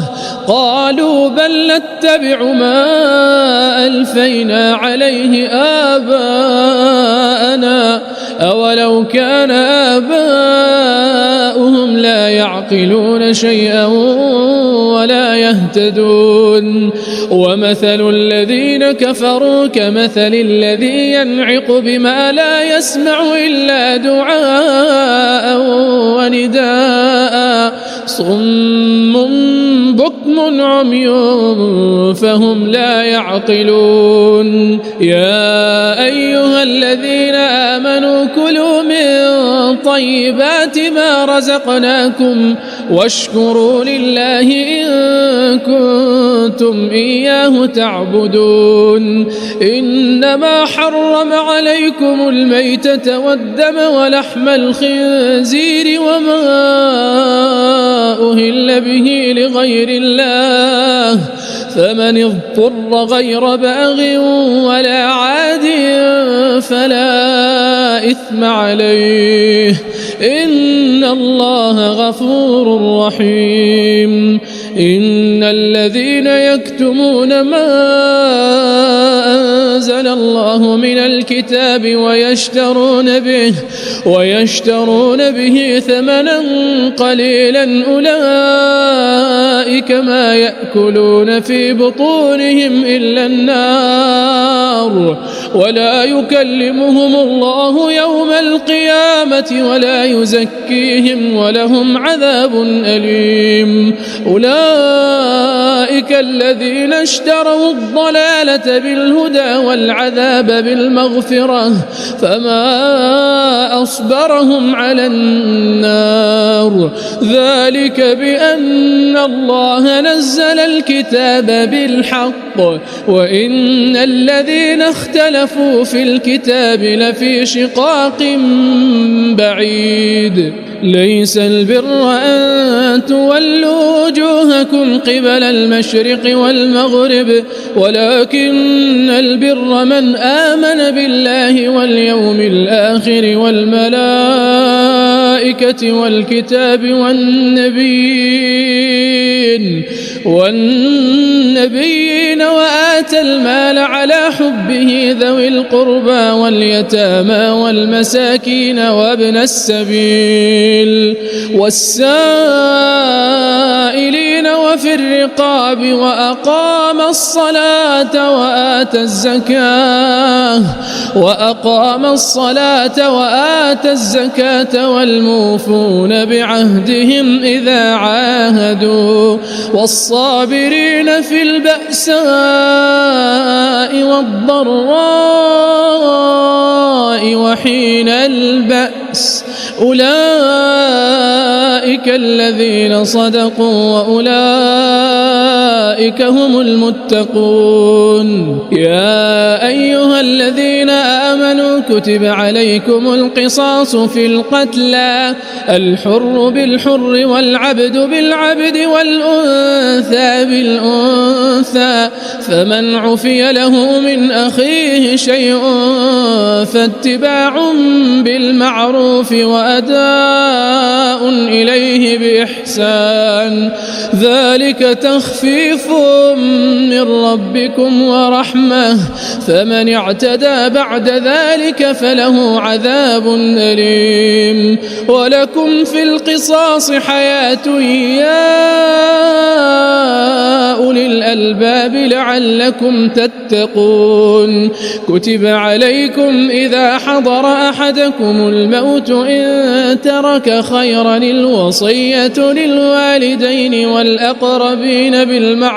قالوا بل نتبع ما ألفينا عليه آباءنا أولو كان آباؤهم لا يعقلون شيئا ولا يهتدون ومثل الذين كفروا كمثل الذي ينعق بما لا يسمع إلا دعاء ونداء صم بكم عمي فهم لا يعقلون يا أيها الذين آمنوا كلوا من طيبات ما رزقناكم واشكروا لله إن كنتم إياه تعبدون إنما حرم عليكم الميتة والدم ولحم الخنزير وما أهل به لغير الله فمن اضطر غير باغ ولا عاد فلا إثم عليه إن الله غفور رحيم إن الذين يكتمون ما أنزل الله من الكتاب ويشترون به ثمنا قليلا أولئك ما يأكلون في بطونهم إلا النار ولا يكلمهم الله يوم القيامة ولا يزكيهم ولهم عذاب أليم أولئك الذين اشتروا الضلالة بالهدى والعذاب بالمغفرة فما أصبرهم على النار ذلك بأن الله نزل الكتاب بالحق وإن الذين اختلفوا في الكتاب لفي شقاق بعيد ليس البر أن تولوا وجوهكم قبل المشرق والمغرب ولكن البر من آمن بالله واليوم الآخر والملائكة والكتاب والنبيين وآتى المال على حبه ذوي القربى واليتامى والمساكين وابن السبيل والسائلين وفي الرقاب وأقام الصلاة وآتى الزكاة والموفون بعهدهم إذا عاهدوا والصابرين في البأساء والضراء وحين البأس أولئك الذين صدقوا وأولئك هم المتقون يا أيها الذين آمنوا كتب عليكم القصاص في القتلى الحر بالحر والعبد بالعبد والأنثى بالأنثى فمن عفي له من أخيه شيء فاتباع بالمعروف وأداء إليه بإحسان ذلك تخفيف من ربكم ورحمة فمن اعتدى بعد ذلك فله عذاب أليم ولكم في القصاص حياة يا أولي الألباب لعلكم تتقون كتب عليكم إذا حضر أحدكم الموت إن ترك خيرا الوصية للوالدين والأقربين بالمعروف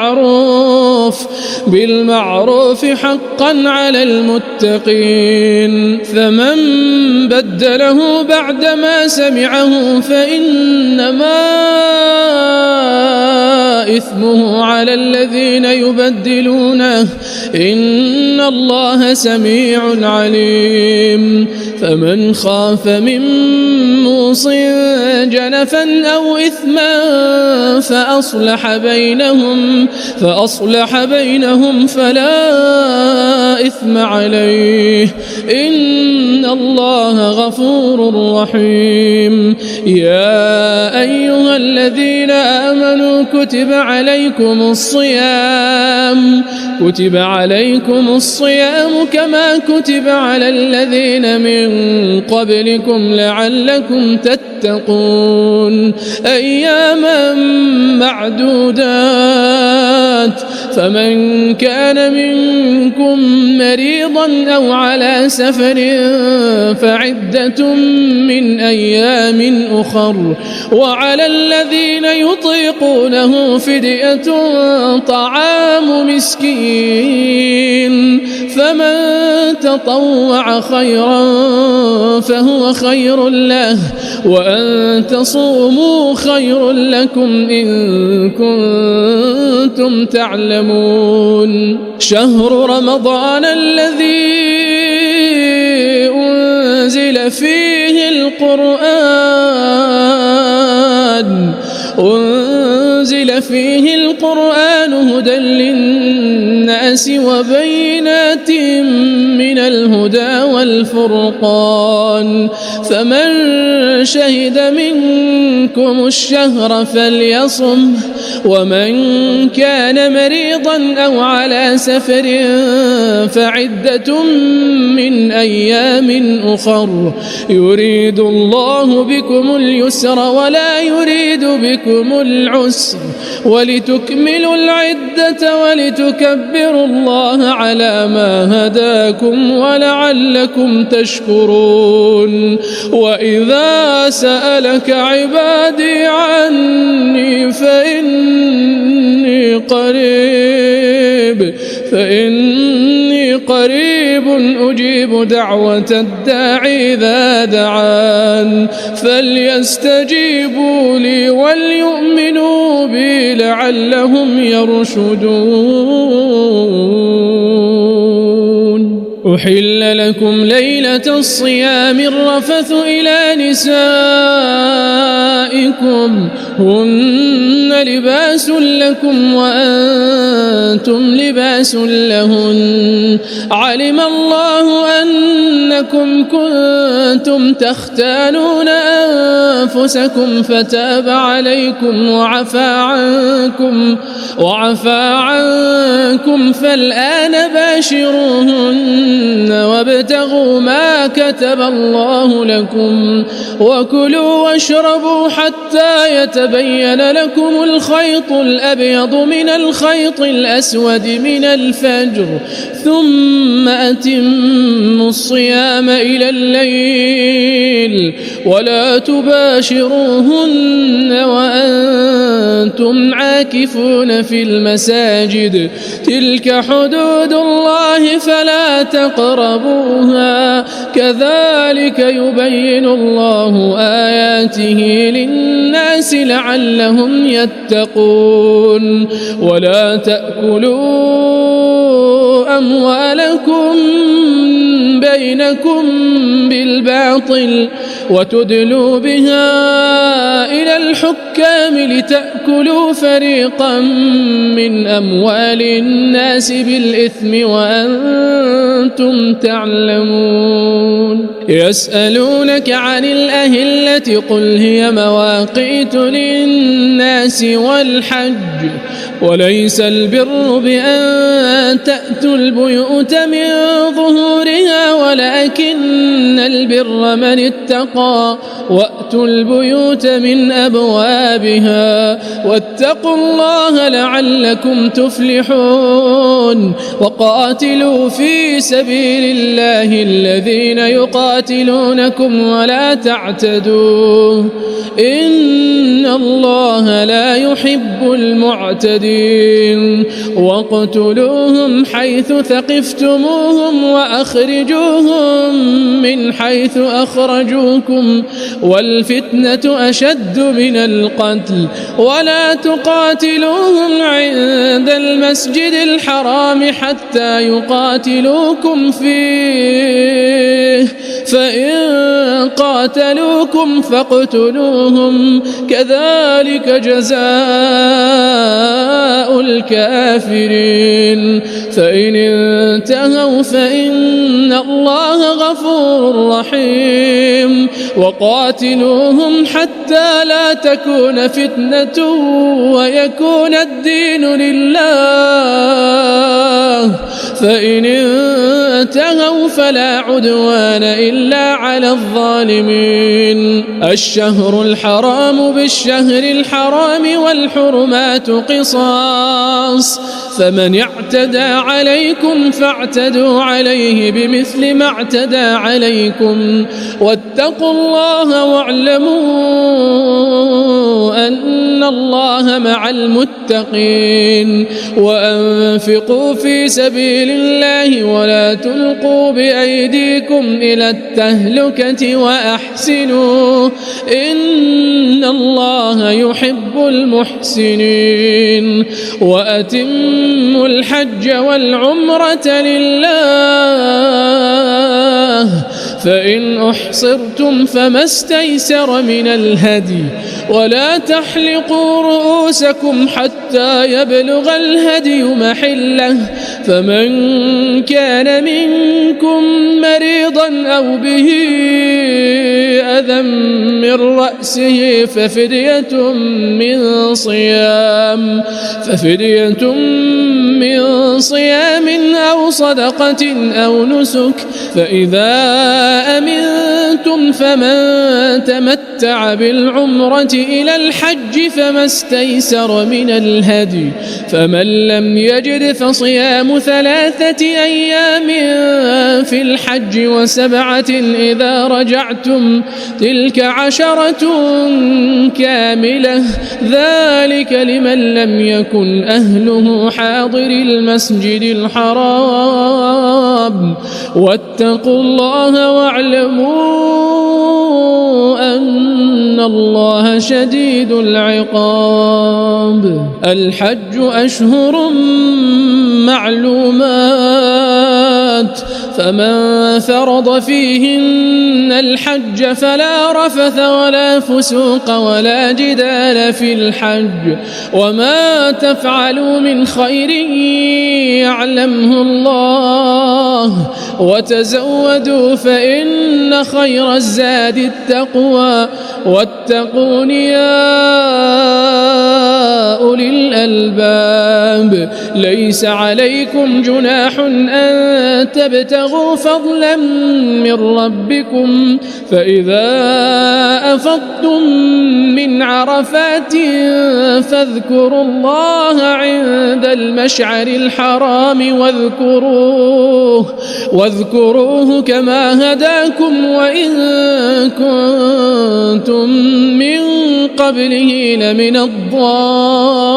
بالمعروف حقا على المتقين. فمن بدله بعدما سمعه فإنما إثمه على الذين يبدلونه إن الله سميع عليم. فمن خاف من موص جنفا أو إثما فأصلح بينهم فلا إثم عليه إن الله غفور رحيم. يا أيها الذين آمنوا كتب عليكم الصيام كما كتب على الذين من قبلكم لعلكم تتقون أياما معدودات. فمن كان منكم مريضا أو على سفر فعدة من أيام أخر. وعلى الذين يطيقونه فدية طعام مسكين فمن تطوع خيرا فهو خير له وأن تصوموا خير لكم إن كنتم تعلمون. شهر رمضان الذي أنزل فيه القرآن هدى للناس وبينات من الهدى والفرقان. فمن شهد منكم الشهر فليصم ومن كان مريضا أو على سفر فعدة من أيام أخر. يريد الله بكم اليسر ولا يريد بكم العسر ولتكملوا العدة ولتكبروا الله على ما هداكم ولعلكم تشكرون. وإذا سألك عبادي عني فإني قريب أجيب دعوة الداعي إذا دعان فليستجيبوا لي وليؤمنوا بي لعلهم يرشدون. أحل لكم ليلة الصيام الرفث إلى نسائكم هن لباس لكم وأنتم لباس لهن. علم الله أنكم كنتم تختانون أنفسكم فتاب عليكم وعفى عنكم فالآن باشروهن وابتغوا ما كتب الله لكم وكلوا واشربوا حتى يتبين لكم الخيط الأبيض من الخيط الأسود من الفجر ثم أتموا الصيام إلى الليل ولا تباشروهن وأنتم عاكفون في المساجد تلك حدود الله فلا تقربوها كذلك يبين الله آياته للناس لعلهم يتقون. ولا تأكلوا أموالكم بينكم بالباطل وتدلوا بها إلى الحكام لتأكلوا فريقا من أموال الناس بالإثم وأنتم تعلمون. يسألونك عن الأهلة قل هي مواقيت للناس والحج وليس البر بأن تأتوا البيوت من ظهورها ولكن البر من اتقى وأتوا البيوت من أبوابها واتقوا الله لعلكم تفلحون. وقاتلوا في سبيل الله الذين يقاتلونكم ولا تعتدوا إن الله لا يحب المعتدين. الدين واقتلوهم حيث ثقفتموهم وأخرجوهم من حيث أخرجوكم والفتنة أشد من القتل ولا تقاتلوهم عند المسجد الحرام حتى يقاتلوكم فيه فإن قاتلوكم فاقتلوهم كذلك جزاء الكافرين فإن انتهوا فإن الله غفور رحيم وقاتلوهم حتى لا تكون فتنة ويكون الدين لله فإن انتهوا فلا عدوان إلا على الظالمين الشهر الحرام بالشهر الحرام والحرمات قصاص فمن اعتدى عليكم فاعتدوا عليه بمثل ما اعتدى عليكم واتقوا الله واعلموا أن الله مع المتقين وأنفقوا في سبيل الله ولا تلقوا بأيديكم إلى التهلكة وأحسنوا إن الله يحب المحسنين وأتموا الحج والعمرة لله فإن أحصرتم فما استيسر من الهدي ولا تحلقوا رؤوسكم حتى يبلغ الهدي محله فمن كان منكم مريضا أو به أذى من رأسه ففدية من صيام أو صدقة أو نسك فإذا أمنتم فمن تمتع بالعمرة إلى الحج فما استيسر من الهدي فمن لم يجد فصيام 3 أيام في الحج و7 إذا رجعتم تلك 10 كاملة ذلك لمن لم يكن أهله حاضر المسجد الحرام واتقوا الله واعلموا أن الله شديد العقاب الحج أشهر معلومات فمن فرض فيهن الحج فلا رفث ولا فسوق ولا جدال في الحج وما تفعلوا من خير يعلمه الله وتزودوا فإن خير الزاد التقوى واتقون يا أولي الألباب ليس عليكم جناح أن تبتغوا فضلا من ربكم فإذا أفضتم من عرفات فاذكروا الله عند المشعر الحرام واذكروه كما هداكم وإن كنتم من قبله لمن الضالين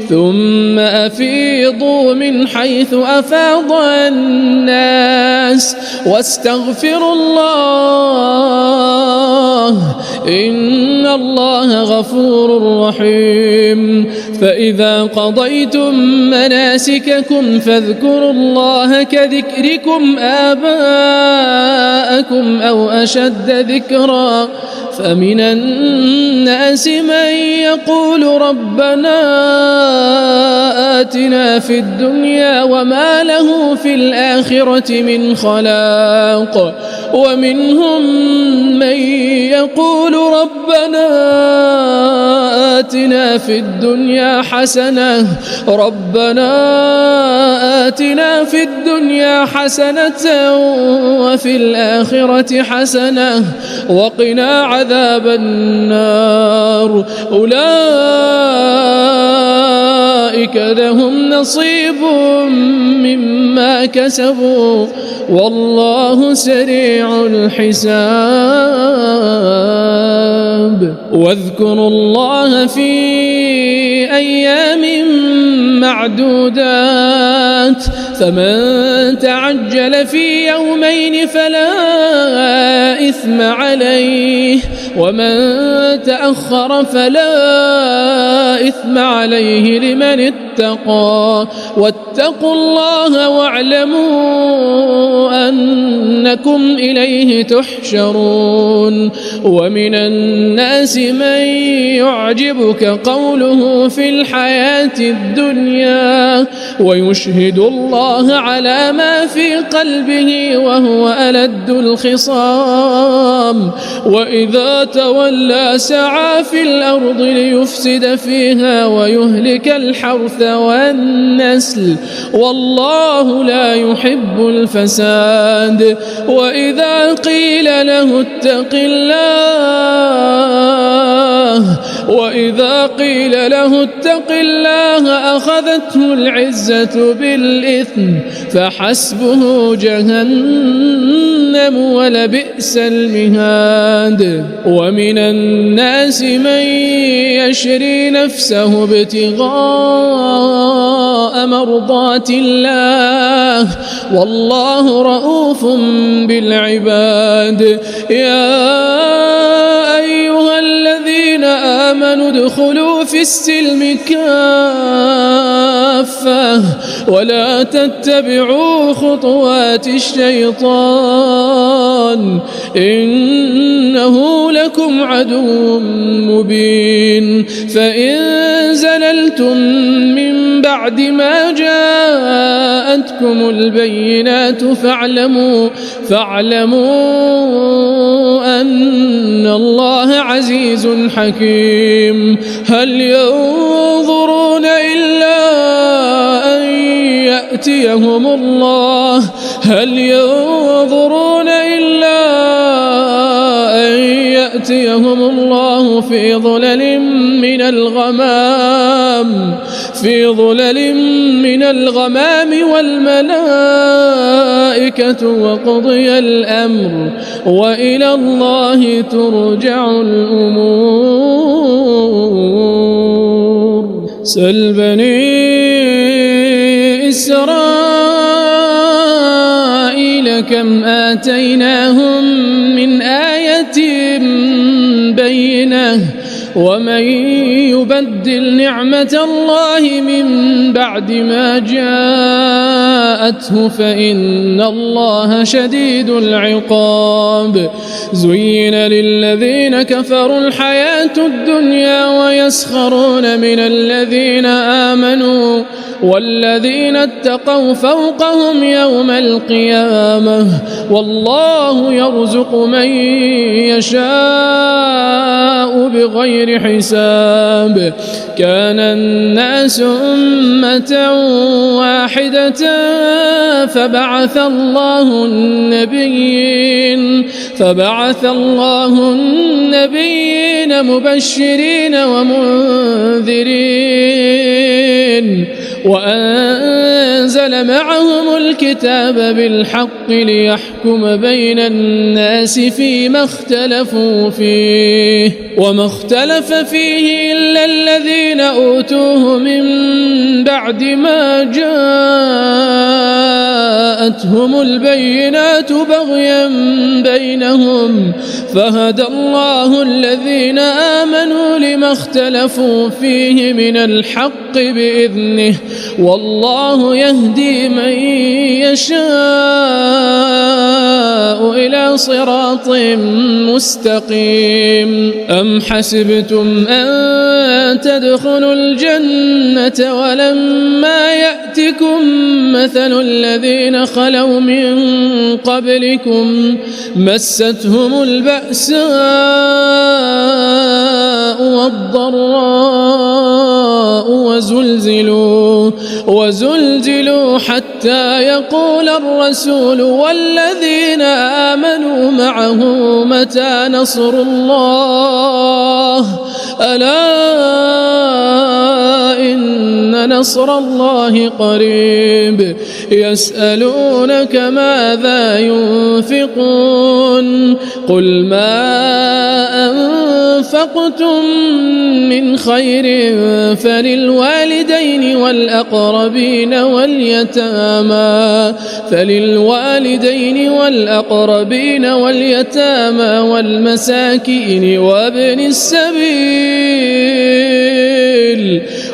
ثم أفيضوا من حيث أفاض الناس واستغفروا الله إن الله غفور رحيم فإذا قضيتم مناسككم فاذكروا الله كذكركم آباءكم أو أشد ذكرا فمن الناس من يقول ربنا آتنا في الدنيا وما له في الآخرة من خلاق ومنهم من يقول ربنا آتنا في الدنيا حسنة وفي الآخرة حسنة وقنا عذاب النار أولئك لهم نصيب مما كسبوا والله سريع الحساب الألباب. واذكروا الله في أيام معدودات، فمن تعجل في يومين فلا إثم عليه، ومن تأخر فلا إثم عليه لمن اتقى. واتقوا الله واعلموا أنكم إليه تحشرون. ومن الناس من يعجبك قوله في الحياة الدنيا ويشهد الله على ما في قلبه وهو ألد الخصام، وإذا تولى سعى في الأرض ليفسد فيها ويهلك الحرث والنسل، والله لا يحب الفساد. وإذا قيل له اتق الله أخذته العزة بالإثم فحسبه جهنم ولبئس المهاد. ومن الناس من يشري نفسه ابتغاء مرضات الله والله رؤوف بالعباد. يا أيها الذين آمنوا ادخلوا في السلم كافة ولا تتبعوا خطوات الشيطان إنه لكم عدو مبين. فإن زللتم من بعد ما جاءتكم البينات فاعلموا أن الله عزيز حكيم. هل ينظرون إلا أن يأتيهم الله في ظلل من الغمام والملائكة وقضي الأمر وإلى الله ترجع الأمور. سل بني إسرائيل كم آتيناهم من آية بينة ومن يبدل نعمة الله من بعد ما جاءته فإن الله شديد العقاب. زين للذين كفروا الحياة الدنيا ويسخرون من الذين آمنوا والذين اتقوا فوقهم يوم القيامة والله يرزق من يشاء بغير حساب. كان الناس أمة واحدة فبعث الله النبيين مبشرين ومنذرين وأنزل معهم الكتاب بالحق ليحكم بين الناس فيما اختلفوا فيه وما اختلف فيه إلا الذين أوتوه من بعد ما جاءتهم البينات بغيا بينهم فهدى الله الذين آمنوا لما اختلفوا فيه من الحق بإذنه والله يهدي من يشاء إلى صراط مستقيم. أم حسبتم أن تدخلوا الجنة ولما يأتكم مثل الذين خلوا من قبلكم مستهم البأساء والضراء وزلزلوا حتى يقول الرسول والذين آمنوا معه متى نصر الله ألا إن نصر الله قريب يسألونك ماذا ينفقون قل ما أنفقتم من خير فللوالدين والأقربين واليتامى والمساكين وابن السبيل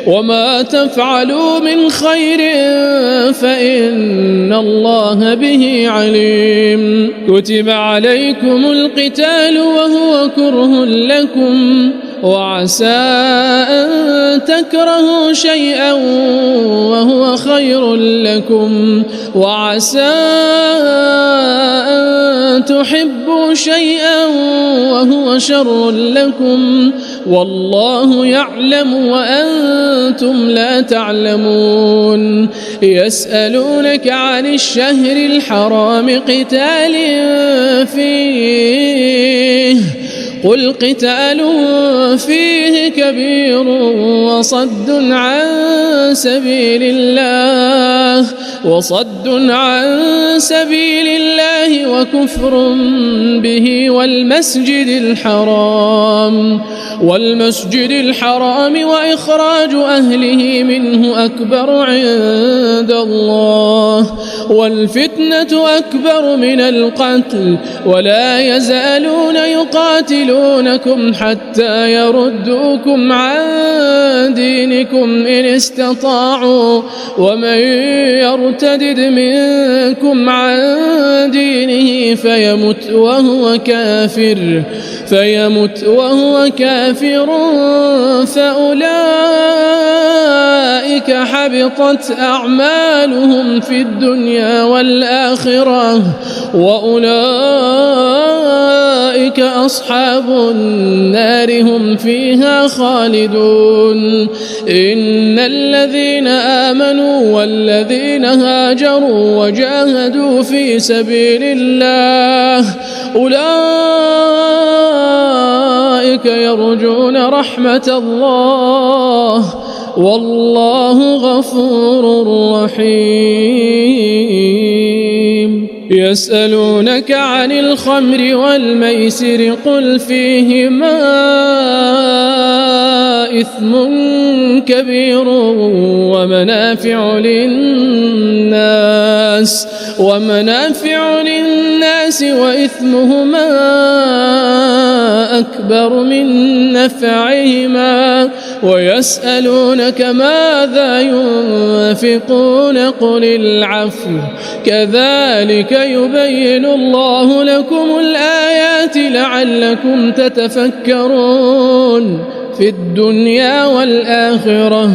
وما تفعلوا من خير فإن الله به عليم كتب عليكم القتال وهو كره لكم وعسى أن تكرهوا شيئا وهو خير لكم وعسى أن تحبوا شيئا وهو شر لكم والله يعلم وأنتم لا تعلمون يسألونك عن الشهر الحرام قتال فيه قل قتال فيه كبير وصد عن سبيل الله وكفر به والمسجد الحرام وإخراج أهله منه أكبر عند الله والفتنة أكبر من القتل ولا يزالون يقاتلونكم حتى يردوكم عن دينكم إن استطاعوا ومن يرتدد منكم عن دينه فيمت وهو كافر فأولئك حبطت أعمالهم في الدنيا والآخرة وأولئك أصحاب النار هم فيها خالدون إن الذين آمنوا والذين هاجروا وجاهدوا في سبيل الله أولئك يرجون رحمة الله والله غفور رحيم يسألونك عن الخمر والميسر قل فيهما إثم كبير ومنافع للناس وإثمهما أكبر من نفعهما ويسألونك ماذا ينفقون قل العفو كذلك يبين الله لكم الآيات لعلكم تتفكرون في الدنيا والآخرة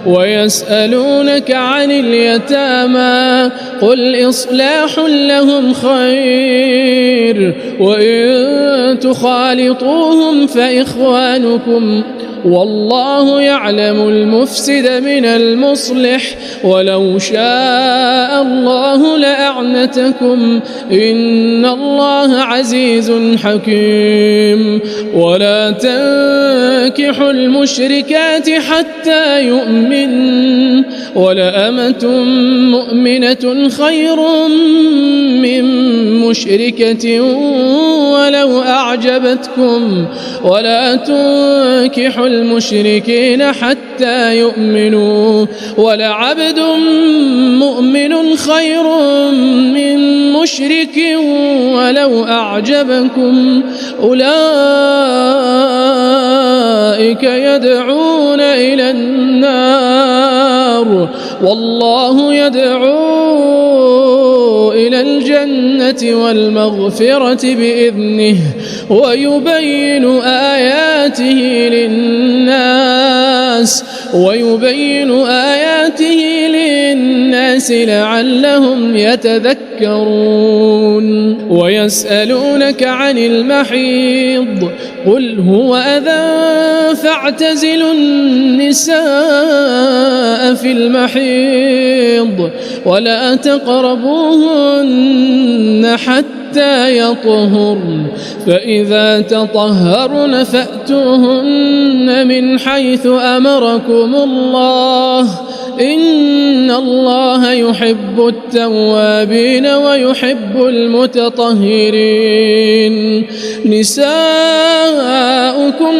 ويسألونك عن اليتامى قل إصلاح لهم خير وإن تخالطوهم فإخوانكم والله يعلم المفسد من المصلح ولو شاء الله لأعنتكم إن الله عزيز حكيم ولا تنكحوا المشركات حتى يؤمن ولأمة مؤمنة خير من مشركة ولو أعجبتكم ولا تنكحوا المشركين حتى يؤمنوا ولعبد مؤمن خير من مشرك ولو أعجبكم أولئك يدعون إلى النار والله يدعو إلى الجنة والمغفرة بإذنه ويبين آياته للناس لعلهم يتذكرون ويسألونك عن المحيض قل هو أذى فاعتزلوا النساء في المحيض المحيض ولا تقربوهن حتى يطهرن فإذا تطهرن فأتوهن من حيث أمركم الله إن الله يحب التوابين ويحب المتطهرين نساؤكم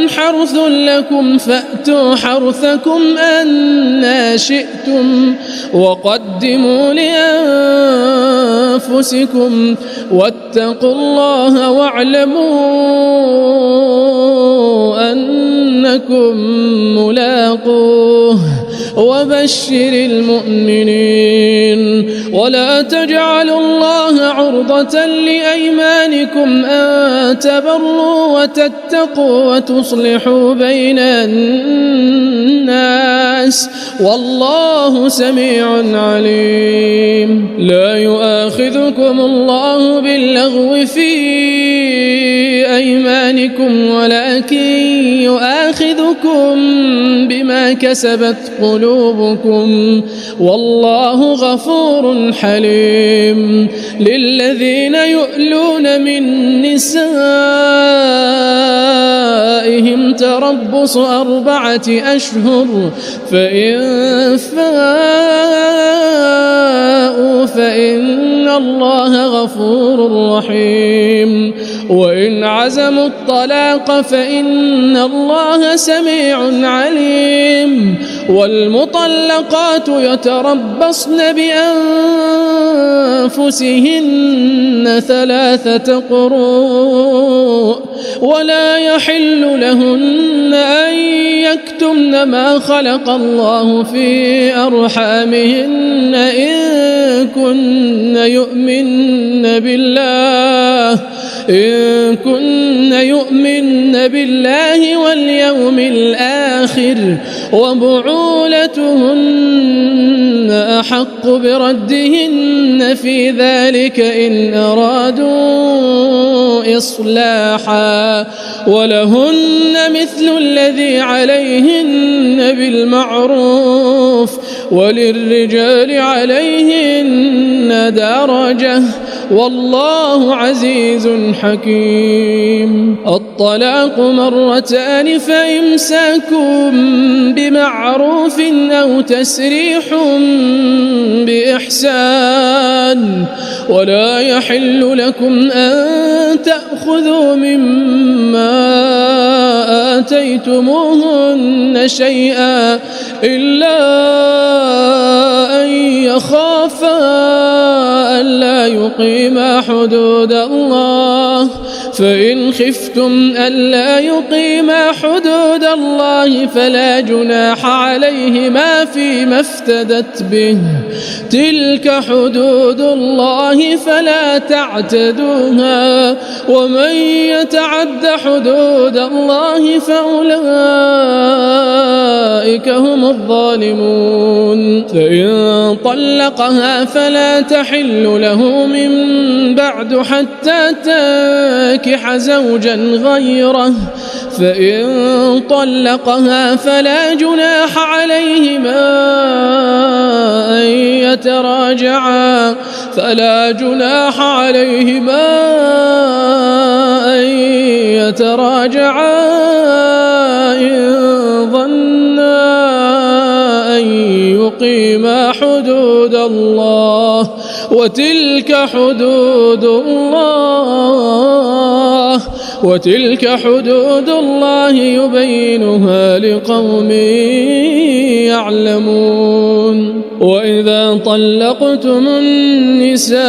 حرث لكم فأتوا حرثكم أنى شئتم وقدموا لأنفسكم واتقوا الله واعلموا أنكم ملاقوه وبشر المؤمنين ولا تجعلوا الله عرضة لأيمانكم أن تبروا وتتقوا وتصلحوا بين الناس والله سميع عليم لا يؤاخذكم الله باللغو في أيمانكم ولكن يؤاخذكم بما كسبت قلوبكم والله غفور حليم للذين يؤلون من نسائهم تربص 4 أشهر فإن فاءوا فإن الله غفور رحيم وإن عزموا الطلاق فإن الله سميع عليم والمطلقات يتربصن بأنفسهن 3 قروء ولا يحل لهن أن يكتمن ما خلق الله في أرحامهن إن كن يؤمن بالله واليوم الآخر وبعولتهن أحق بردهن في ذلك إن أرادوا إصلاحا ولهن مثل الذي عليهن بالمعروف وللرجال عليهن درجة والله عزيز حكيم الطلاق 2 فإمساك بمعروف أو تسريح بإحسان ولا يحل لكم أن تأخذوا مما آتيتموهن شيئا إلا أن يخافا ألا يقيما حدود الله فإن خفتم ألا يقيما حدود الله فلا جناح عليهما فيما افتدت به تلك حدود الله فلا تعتدوها ومن يتعد حدود الله فأولئك هم الظالمون فإن طلقها فلا تحل له من بعد حتى تنكح زوجا غيره فإن طلقها فلا جناح عليهما أن يتراجعا إن ظنا أن يقيما حدود الله وتلك حدود الله يبينها لقوم يعلمون وإذا طلقتم النساء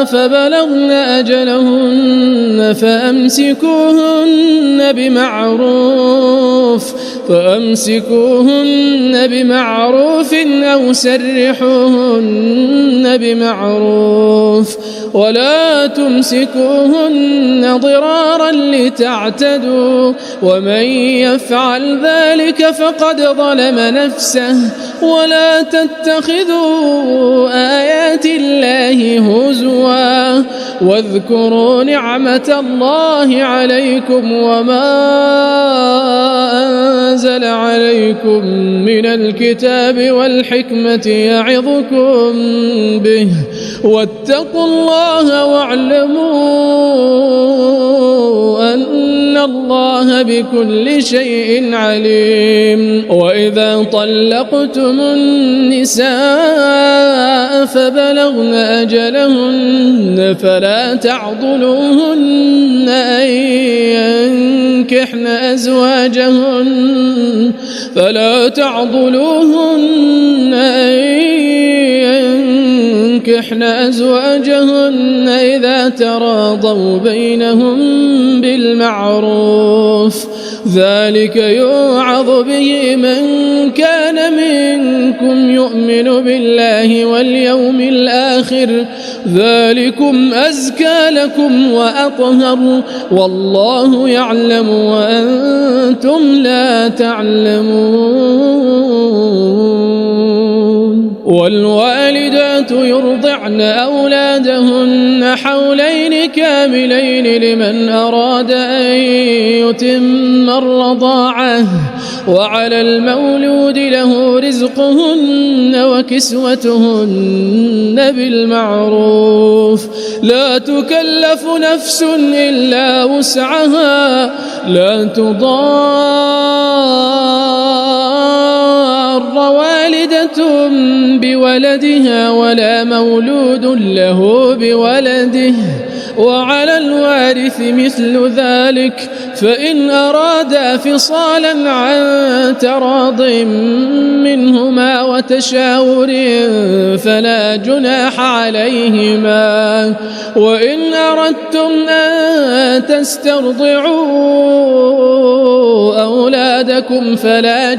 فبلغن أجلهن فأمسكوهن بمعروف أو سرحوهن بمعروف ولا تمسكوهن ضرارا لتعتدوا ومن يفعل ذلك فقد ظلم نفسه ولا تتخذوا آيات الله هزوا واذكروا نعمة الله عليكم وما أنزل عليكم من الكتاب والحكمة يعظكم به واتقوا الله واعلموا أن الله بكل شيء عليم. وإذا طلقتم النساء فبلغن أجلهن فلا تعضلوهن أن ينكحن أزواجهن إذا تراضوا بينهم بالمعروف ذلك يوعظ به من كان منكم يؤمن بالله واليوم الآخر ذلكم أزكى لكم وأطهر والله يعلم وأنتم لا تعلمون. والوالدات يرضعن أولادهن حولين كاملين لمن أراد أن يتم الرضاعة وعلى المولود له رزقهن وكسوتهن بالمعروف لا تكلف نفس إلا وسعها لا تضار والدة بولدها ولا مولود له بولده وعلى الوارث مثل ذلك فإن أرادا فصالا عن تراض منهما وتشاور فلا جناح عليهما. وإن أردتم أن تسترضعوا أولادكم فلا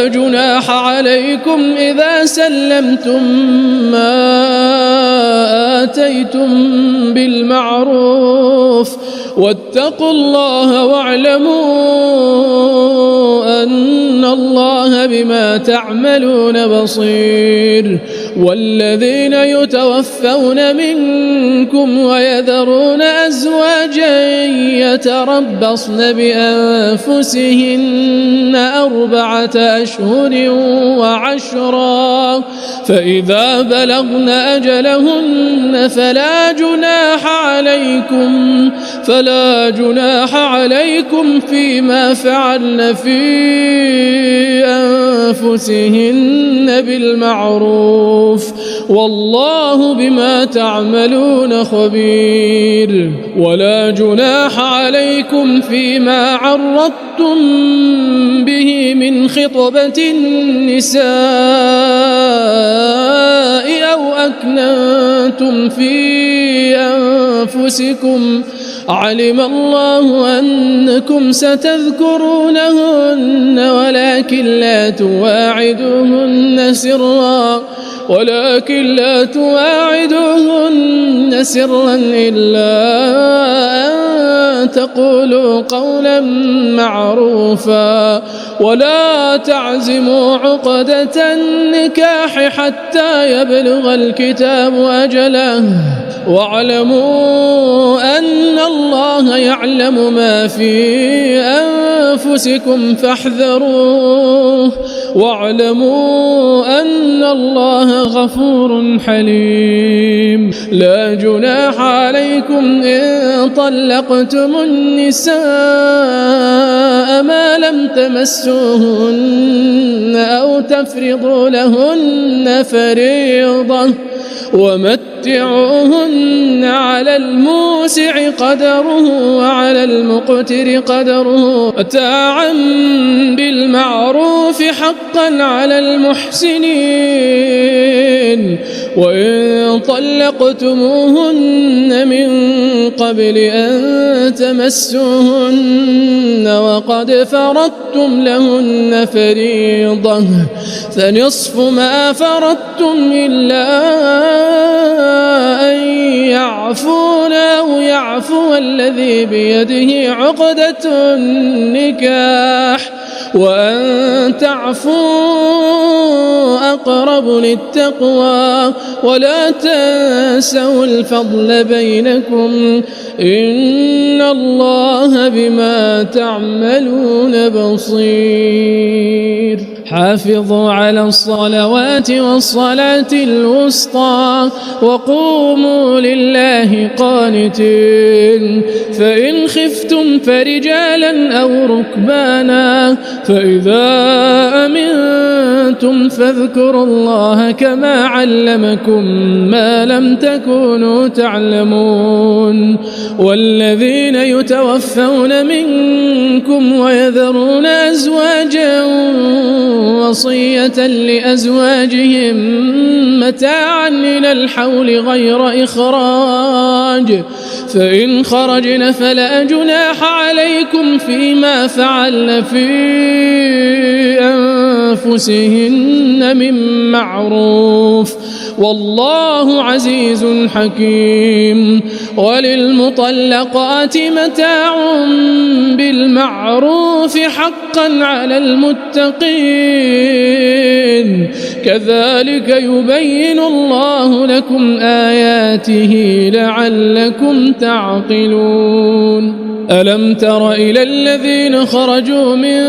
جناح عليكم إذا سلمتم ما آتيتم بالمعروف واتقوا الله واعلموا أن الله بما تعملون بصير. والذين يتوفون منكم ويذرون أزواجا يتربصن بأنفسهن 4 أشهر وعشرا فإذا بلغن أجلهن فلا جناح عليكم فيما فعلن في أنفسهن بالمعروف والله بما تعملون خبير. ولا جناح عليكم فيما عرضتم به من خطبة النساء أو أكننتم في أنفسكم علم الله أنكم ستذكرونهن ولكن لا تواعدوهن سرا إلا أن تقولوا قولا معروفا ولا تعزموا عقدة النكاح حتى يبلغ الكتاب أجله واعلموا أن الله يعلم ما في أنفسكم فاحذروه واعلموا أن الله غفور حليم. لا جناح عليكم إن طلقتم النساء ما لم تمسوهن أو تفرضوا لهن فريضة ومتعوهن على الموسع قدره وعلى المقتر قدره متاعا بالمعروف حقا على المحسنين. وإن طلقتموهن من قبل أن تمسوهن وقد فرضتم لهن فريضة فنصف ما فرضتم إلا أن يعفون أو يعفو الذي بيده عقدة النكاح وأن تعفوا أقرب للتقوى ولا تنسوا الفضل بينكم إن الله بما تعملون بصير حافظوا على الصلوات والصلاة الوسطى وقوموا لله قانتين فإن خفتم فرجالا أو ركبانا فإذا أمنتم فاذكروا الله كما علمكم ما لم تكونوا تعلمون والذين يتوفون منكم ويذرون أزواجا وصية لأزواجهم متاعا إلى الحول غير إخراج فإن خرجن فلا جناح عليكم فيما فعلن في أنفسهن من معروف والله عزيز حكيم وللمطلقات متاع بالمعروف حقا على المتقين كذلك يبين الله لكم آياته لعلكم تعقلون ألم تر إلى الذين خرجوا من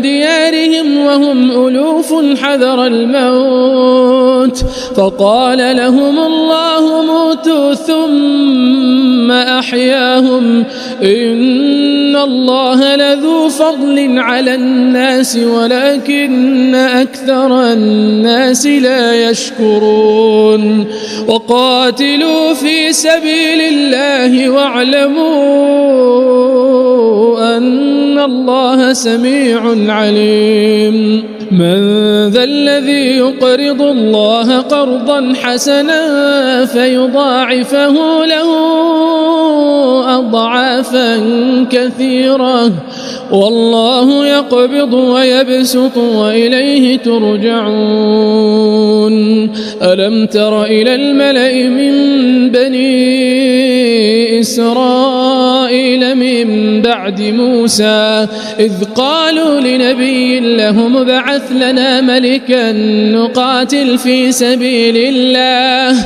ديارهم وهم ألوف حذر الموت فقال لهم الله موتوا ثم أحياهم إن الله لذو فضل على الناس ولكن أكثر الناس لا يشكرون وقاتلوا في سبيل الله واعلموا أن الله سميع عليم من ذا الذي يقرض الله قرضا حسنا فيضاعفه له أضعافا كثيرة والله يقبض ويبسط وإليه ترجعون ألم تر إلى الملأ من بني إسرائيل من بعد موسى إذ قالوا لنبي لهم ابعث لنا ملكا نقاتل في سبيل الله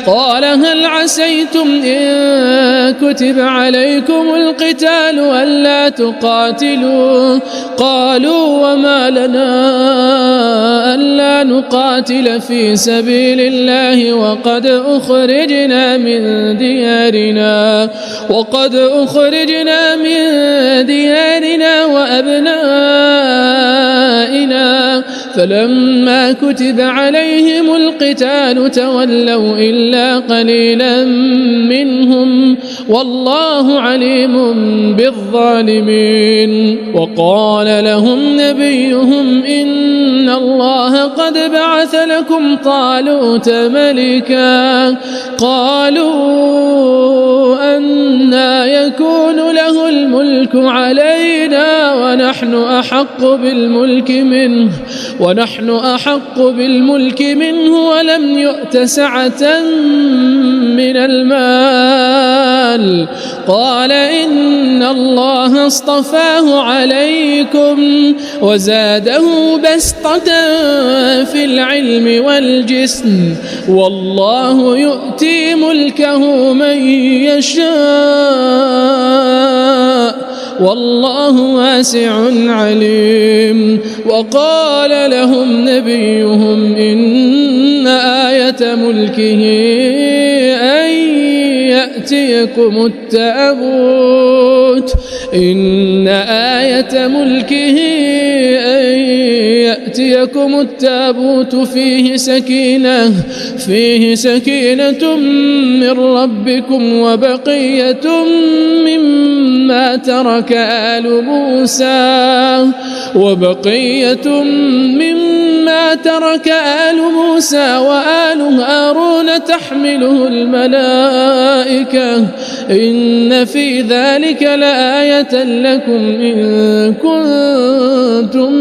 قال هل عسيتم إن كتب عليكم القتال ألا تقاتلوا قالوا وما لنا ألا نقاتل في سبيل الله وقد أخرجنا من ديارنا وأبنائنا فلما كتب عليهم القتال تولوا إلا قليلا منهم والله عليم بالظالمين وقال لهم نبيهم إن الله قد بعث لكم طالوت ملكا قالوا أنى يكون له الملك علينا ونحن أحق بالملك منه ولم يؤت سعة من المال قال إن الله اصطفاه عليكم وزاده بسطة في العلم والجسم والله يؤتي ملكه من يشاء والله واسع عليم وقال لهم نبيهم إن آية ملكه أن يأتيكم التابوت فيه سكينة من ربكم وبقية مما ترك آل موسى وآل هارون تحمله الملائكة إن في ذلك لآية لكم إن كنتم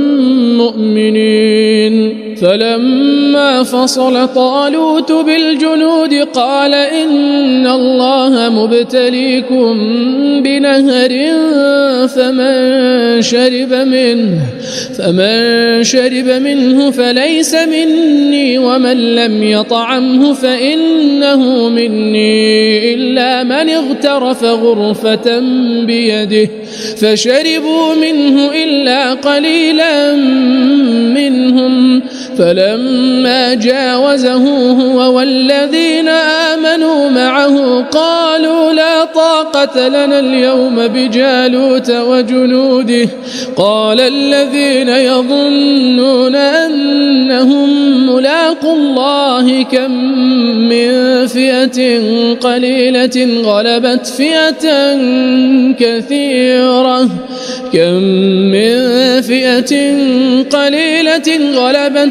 مؤمنين فلما فصل طالوت بالجنود قال إن الله مبتليكم بنهر فمن شرب منه فليس مني ومن لم يطعمه فإنه مني إلا من اغترف غرفة بيده فشربوا منه إلا قليلا منهم فلما جاوزه هو والذين آمنوا معه قالوا لا طاقة لنا اليوم بجالوت وجنوده قال الذين يظنون أنهم ملاقوا الله كم من فئة قليلة غلبت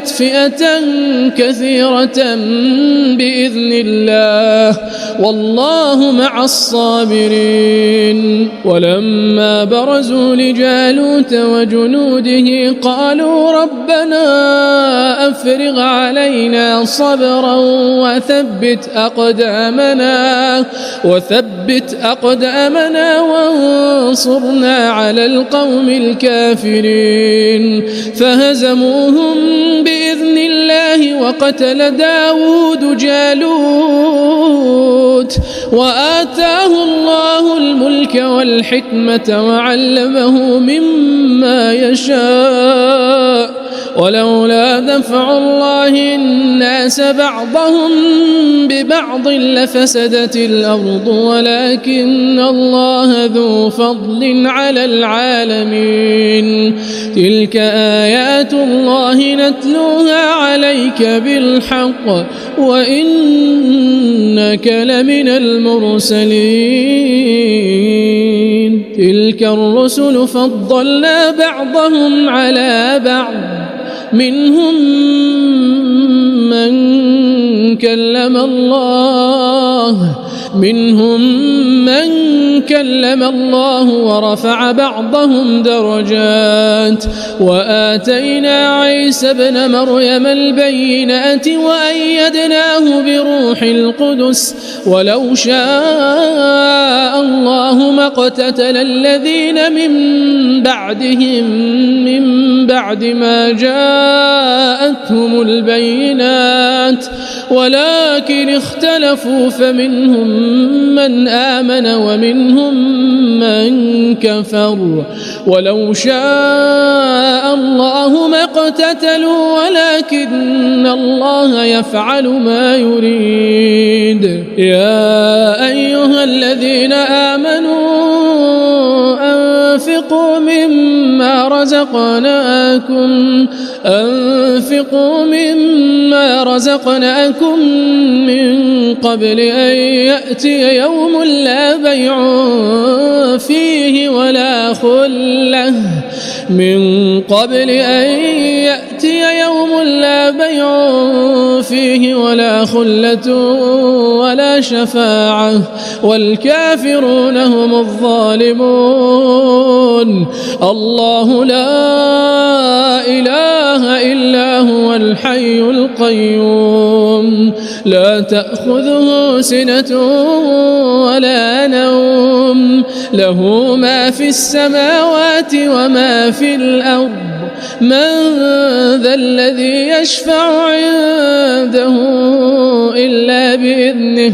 فئة كثيرة بإذن الله والله مع الصابرين ولما برزوا لجالوت وجنوده قالوا ربنا أفرغ علينا صبرا وثبت أقدامنا وانصرنا على القوم الكافرين فهزموهم بإذن الله وقتل داود جالوت وآتاه الله الملك والحكمة وعلمه مما يشاء ولولا دفع الله الناس بعضهم ببعض لفسدت الأرض ولكن الله ذو فضل على العالمين تلك آيات الله نتلوها عليك بالحق وإنك لمن المرسلين تلك الرسل فضلنا بعضهم على بعض منهم من كلم الله ورفع بعضهم درجات وآتينا عيسى ابن مريم البينات وأيدناه بروح القدس ولو شاء الله ما اقتتل الذين من بعد ما جاءتهم البينات ولكن اختلفوا فمنهم من آمن ومنهم من كفر ولو شاء الله ما اقتتلوا ولكن الله يفعل ما يريد يا أيها الذين آمنوا أنفقوا مما رزقناكم من قبل أن يأتي يوم لا بيع فيه ولا خلة ولا شفاعة والكافرون هم الظالمون الله لا إله إلا هو الحي القيوم لا تأخذه سنة ولا نوم له ما في السماوات وما في الأرض من ذا الذي يشفع عنده إلا بإذنه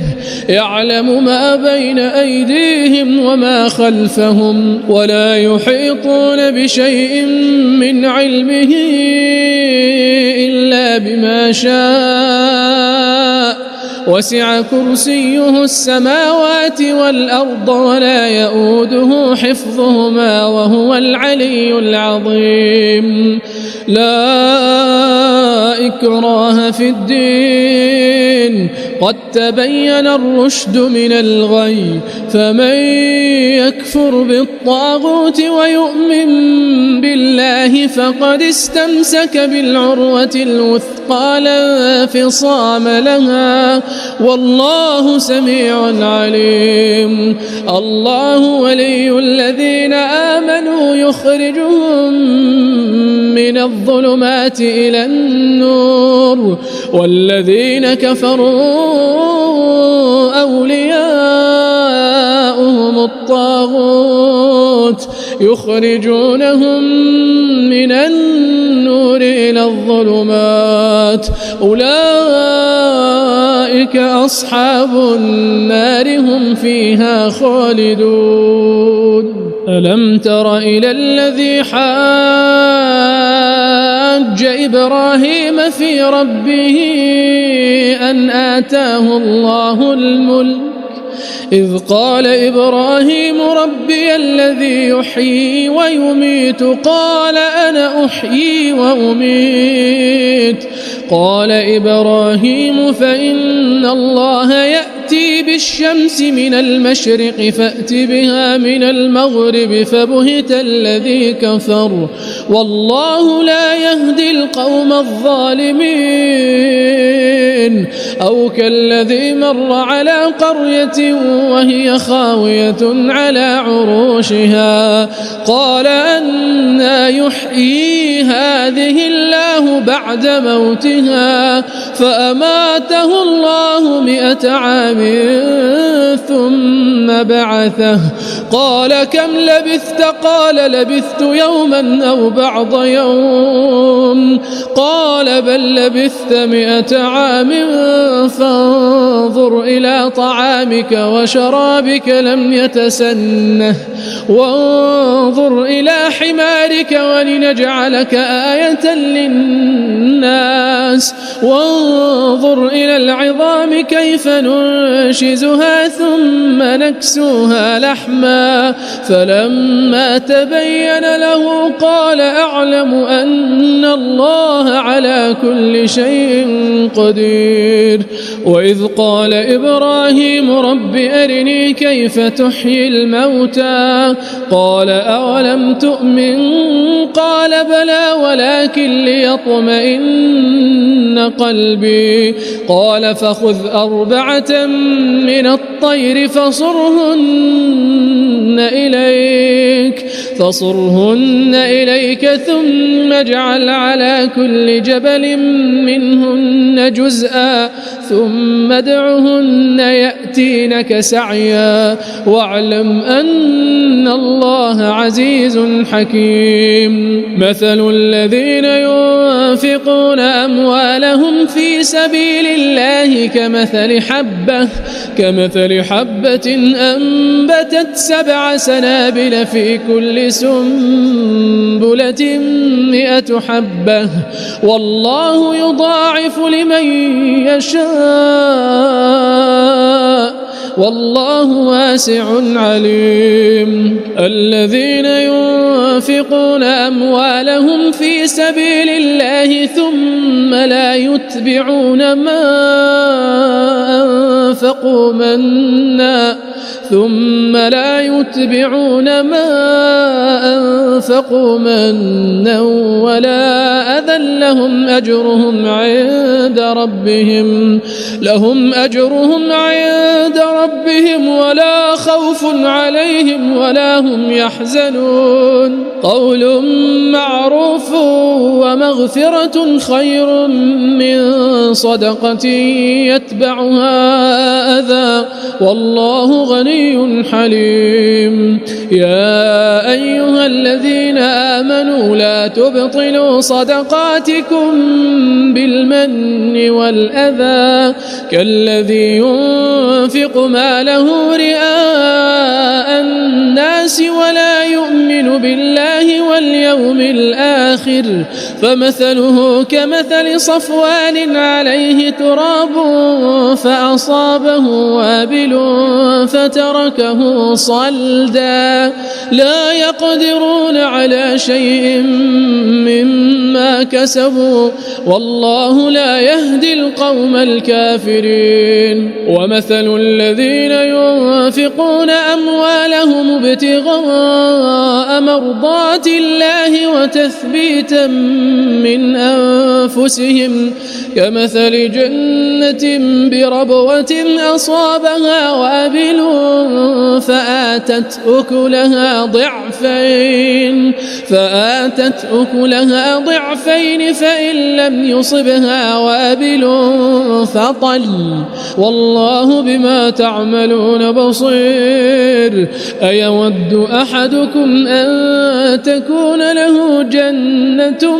يعلم ما بين أيديهم وما خلفهم ولا يحيطون بشيء من علمه إلا بما شاء وسع كرسيه السماوات والأرض ولا يؤوده حفظهما وهو العلي العظيم لا إكراه في الدين قد تبين الرشد من الغي فمن يكفر بالطاغوت ويؤمن بالله فقد استمسك بالعروة الوثقى لا انفصام لها والله سميع عليم. الله ولي الذين آمنوا يخرجهم من الظلمات إلى النور والذين كفروا أولياؤهم الطاغوت يخرجونهم من النور إلى الظلمات أولئك أصحاب النار هم فيها خالدون. ألم تر إلى الذي حاج إبراهيم في ربه أن آتاه الله الملك إذ قال إبراهيم ربي الذي يحيي ويميت قال أنا أحيي وأميت قال إبراهيم فإن الله يأتي بالشمس من المشرق فأت بها من المغرب فبهت الذي كفر والله لا يهدي القوم الظالمين. أو كالذي مر على قرية وهي خاوية على عروشها قال أنى يحيي هذه الله بعد موتها فأماته الله 100 عام ثم بعثه قال كم لبثت قال لبثت يوما أو بعض يوم قال بل لبثت 100 عام فانظر إلى طعامك وشرابك لم يتسنه وانظر إلى حمارك ولنجعلك آية للناس وانظر إلى العظام كيف ننشزها ثم نكسوها لحما فلما تبين له قال أعلم أن الله على كل شيء قدير. وإذ قال إبراهيم رب أرني كيف تحيي الموتى قال أولم تؤمن قال بلى ولكن ليطمئن قلبي قال فخذ 4 من الطير فصرهن إليك ثم اجعل على كل جبل منهن جزءا ثم ادعهن يأتينك سعيا واعلم أن الله عزيز حكيم. مثل الذين ينفقون أموالهم في سبيل الله كمثل حبة أنبتت 7 سنابل في كل سنبلة 100 حبة والله يضاعف لمن يشاء والله واسع عليم. الذين ينفقون أموالهم في سبيل الله ثم لا يتبعون ما أنفقوا منا ولا أذى لهم أجرهم عند ربهم ولا خوف عليهم ولا هم يحزنون. قول معروف ومغفرة خير من صدقة يتبعها أذى والله غني حليم. يا أيها الذين آمنوا لا تبطلوا صدقاتكم بالمن والأذى كالذي ينفق ماله رئاء الناس ولا يؤمن بالله واليوم الآخر فمثله كمثل صفوان عليه تراب فأصابه وابل فتركه صلدا لا يقدرون على شيء مما كسبوا والله لا يهدي القوم الكافرين ومثل الذين ينفقون أموالهم ابتغاء مرضات الله وتثبيتا من أنفسهم كمثل جنة بربوة أصابها وابل فآتت أكلها ضعفين فإن لم يصبها وابل فطل والله بما تعملون بصير أيود أحدكم أن تكون له جنة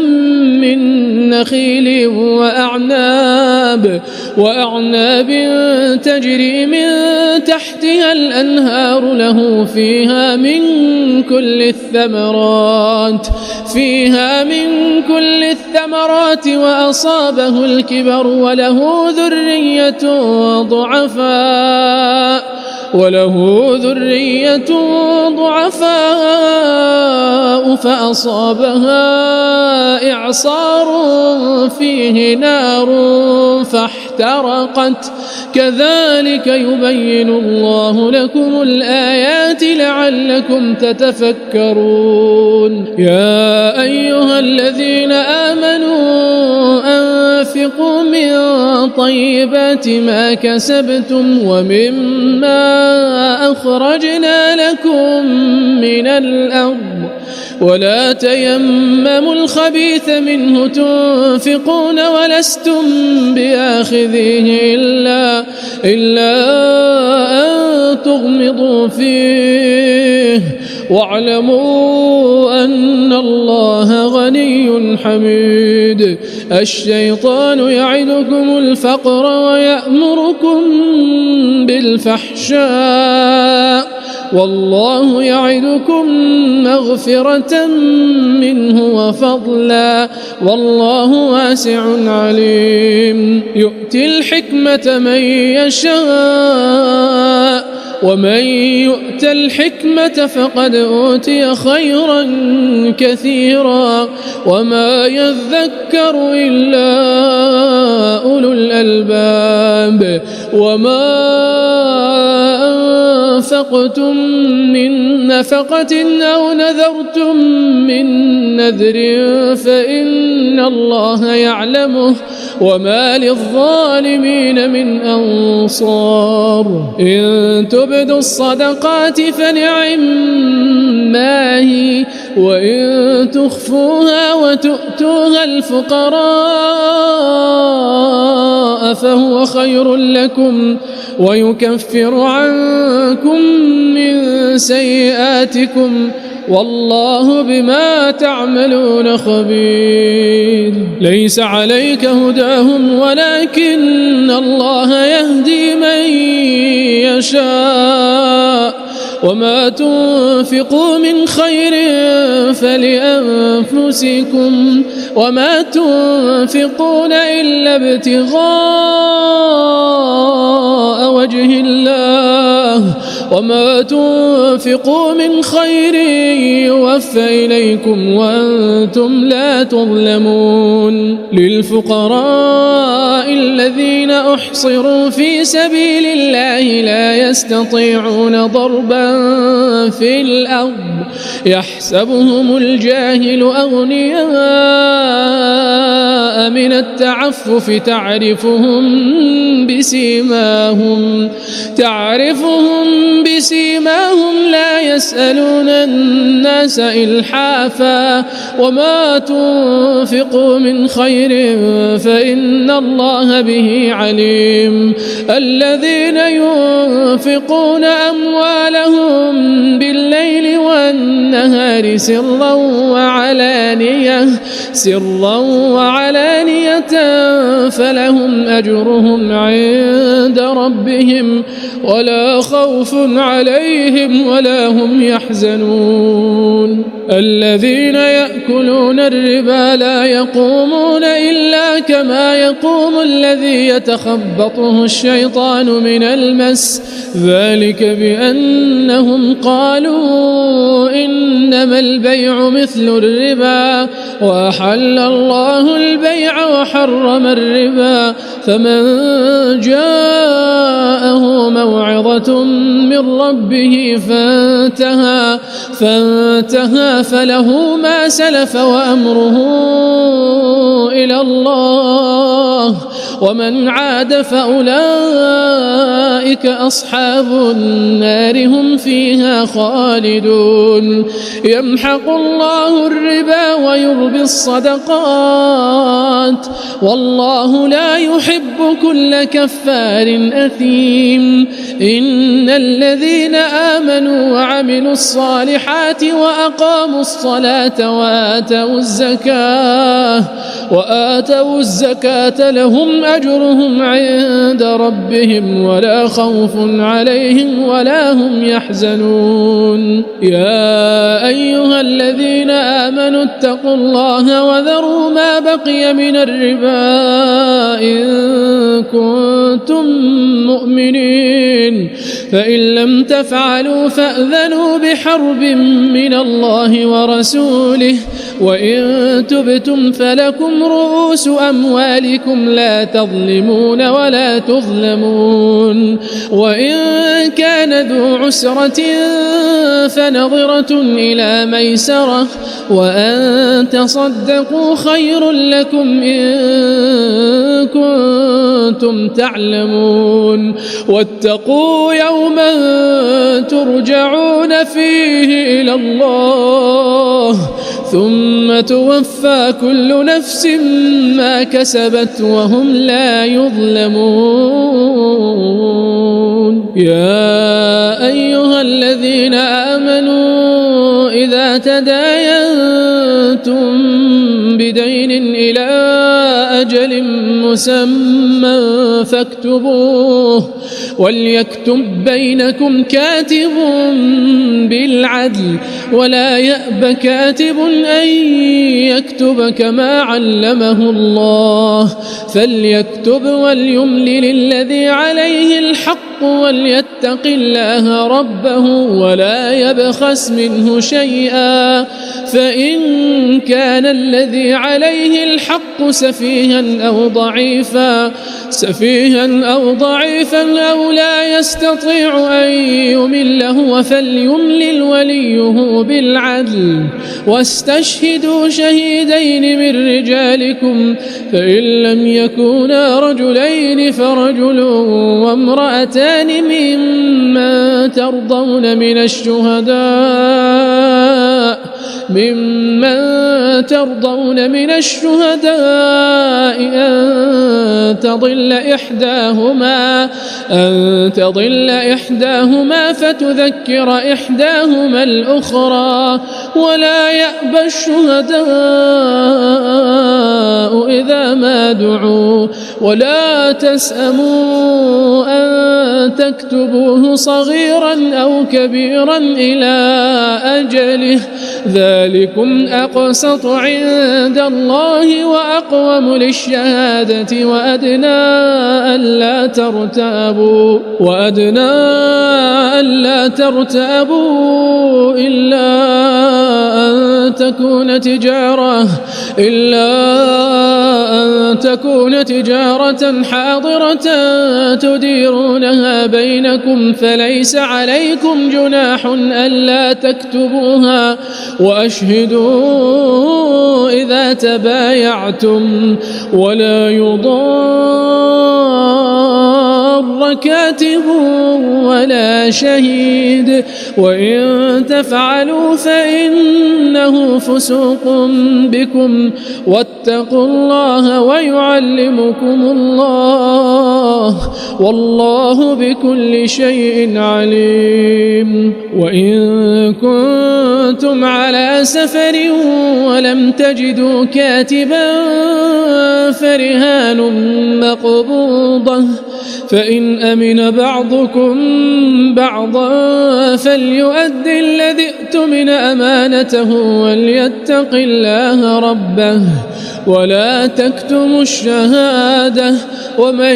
من نخيل وأعناب تجري من تحتها الأنهار له فيها من كل الثمرات وأصابه الكبر وله ذرية ضعفاء فأصابها إعصار فيه نار فاحترقت كذلك يبين الله لكم الآيات لعلكم تتفكرون يا أيها الذين آمنوا أنفقوا من طيبات ما كسبتم ومما أخرجنا لكم من الأرض ولا تيمموا الخبيث منه تنفقون ولستم بآخذيه إلا أن تغمضوا فيه واعلموا أن الله غني حميد الشيطان يعدكم الفقر ويأمركم بالفحشاء والله يعدكم مغفرة منه وفضلا والله واسع عليم يؤتي الحكمة من يشاء ومن يؤت الحكمة فقد أوتي خيرا كثيرا وما يذكر إلا أولو الألباب وما أنفقتم من نفقة أو نذرتم من نذر فإن الله يعلمه وما للظالمين من أنصار إن تبدوا الصدقات فنعما هي وإن تخفوها وتؤتوها الفقراء فهو خير لكم ويكفر عنكم من سيئاتكم والله بما تعملون خبير ليس عليك هداهم ولكن الله يهدي من يشاء وما تنفقوا من خير فلأنفسكم وما تنفقون إلا ابتغاء وجه الله وما تنفقوا من خير يوفى إليكم وأنتم لا تظلمون للفقراء الذين أحصروا في سبيل الله لا يستطيعون ضربا في الأرض يحسبهم الجاهل أغنياء من التعفف تعرفهم لا يسألون الناس إلحافا وما تنفقوا من خير فإن الله به عليم الذين ينفقون أموالهم بالليل والنهار سرا وعلانية فلهم أجرهم عند ربهم ولا خوف عليهم ولا هم يحزنون الذين يأكلون الربا لا يقومون إلا كما يقوم الذي يتخبطه الشيطان من المس ذلك بأنهم قالوا إنما البيع مثل الربا وأحل الله البيع وحرم الربا فمن جاءه موعظة من ربه فانتهى فله ما سلف وأمره إلى الله ومن عاد فأولئك أصحاب النار هم فيها خالدون يمحق الله الربا ويربي الصدقات والله لا يحب كل كفار أثيم إن الذين آمنوا وعملوا الصالحات وأقاموا الصلاة وآتوا الزكاة لهم أجرهم عند ربهم ولا خوف عليهم ولا هم يحزنون يا أيها الذين آمنوا اتقوا الله وذروا ما بقي من الربا إن كنتم مؤمنين فإن لم تفعلوا فأذنوا بحرب من الله ورسوله وإن تبتم فلكم رؤوس أموالكم لا تظلمون ولا تظلمون وإن كان ذو عسرة فنظرة إلى ميسرة وأن تصدقوا خير لكم إن كنتم تعلمون واتقوا يوما ترجعون فيه إلى الله ثم توفى كل نفس ما كسبت وهم لا يظلمون يا أيها الذين آمنوا إذا تداينتم بدين إلى أجل مسمى فاكتبوه وليكتب بينكم كاتب بالعدل ولا يأب كاتب أن يكتب كما علمه الله فليكتب وليملل الذي عليه الحق وليتق الله ربه ولا يبخس منه شيئا فإن كان الذي عليه الحق سفيها أو ضعيفا أو لا يستطيع أن يمل هو فليملل وليه بالعدل واستشهدوا شهيدين من رجالكم فإن لم يكونا رجلين فرجل وامرأتان ممن ترضون من الشهداء أن تضل إحداهما فتذكر إحداهما الأخرى ولا يأبى الشهداء إذا ما دعوا ولا تسأموا أن تكتبوه صغيرا أو كبيرا إلى أجله ذلكم أقسط عند الله وأقوم للشهادة وأدنى ألا ترتابوا إلا أن تكون تجارة حاضرة تديرونها بينكم فليس عليكم جناح ألا تكتبوها وأشهدوا إذا تبايعتم ولا يضار كاتب ولا شهيد وإن تفعلوا فإنه فسوق بكم واتقوا الله ويعلمكم الله والله بكل شيء عليم وإن كنتم على سفر ولم تجدوا كاتبا فرهان مقبوضة فإن أمن بعضكم بعضا فليؤد الذي اؤتمن أمانته وليتق الله ربه ولا تكتموا الشهادة ومن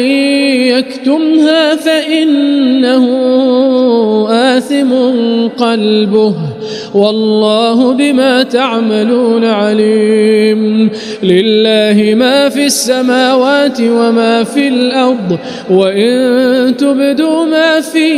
يكتمها فإنه آثم قلبه والله بما تعملون عليم. لله ما في السماوات وما في الأرض وإن تبدوا ما في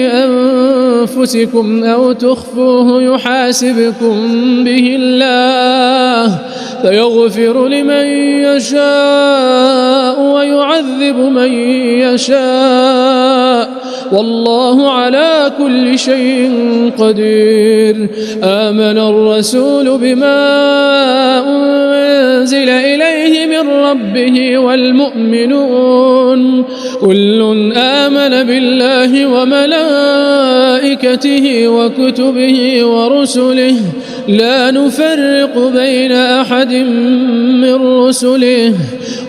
أنفسكم أو تخفوه يحاسبكم به الله فيغفر لمن يشاء ويعذب من يشاء والله على كل شيء قدير. آمن الرسول بما أنزل إليه من ربه والمؤمنون كل آمن بالله وملائكته وكتبه ورسله لا نفرق بين أحد من رسله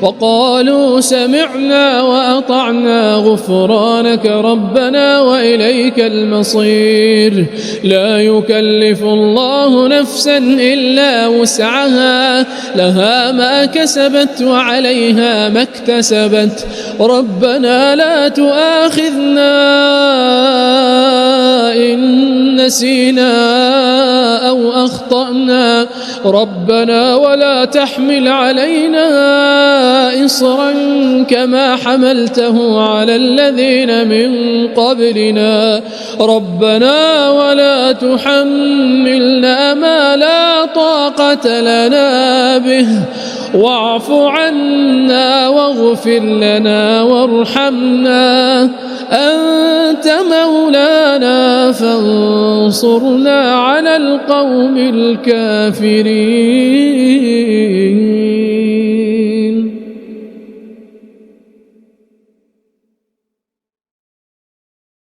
وقالوا سمعنا وأطعنا غفرانك ربنا وإليك المصير. لا يكلف الله نفسا إلا وسعها لها ما كسبت وعليها ما اكتسبت ربنا لا تؤاخذنا إن نسينا أو أخطأنا ربنا ولا تحمل علينا إصرا كما حملته على الذين من قبلنا ربنا ولا تحملنا ما لا طاقة لنا به واعف عنا واغفر لنا وارحمنا أنت مولانا فانصرنا على القوم الكافرين.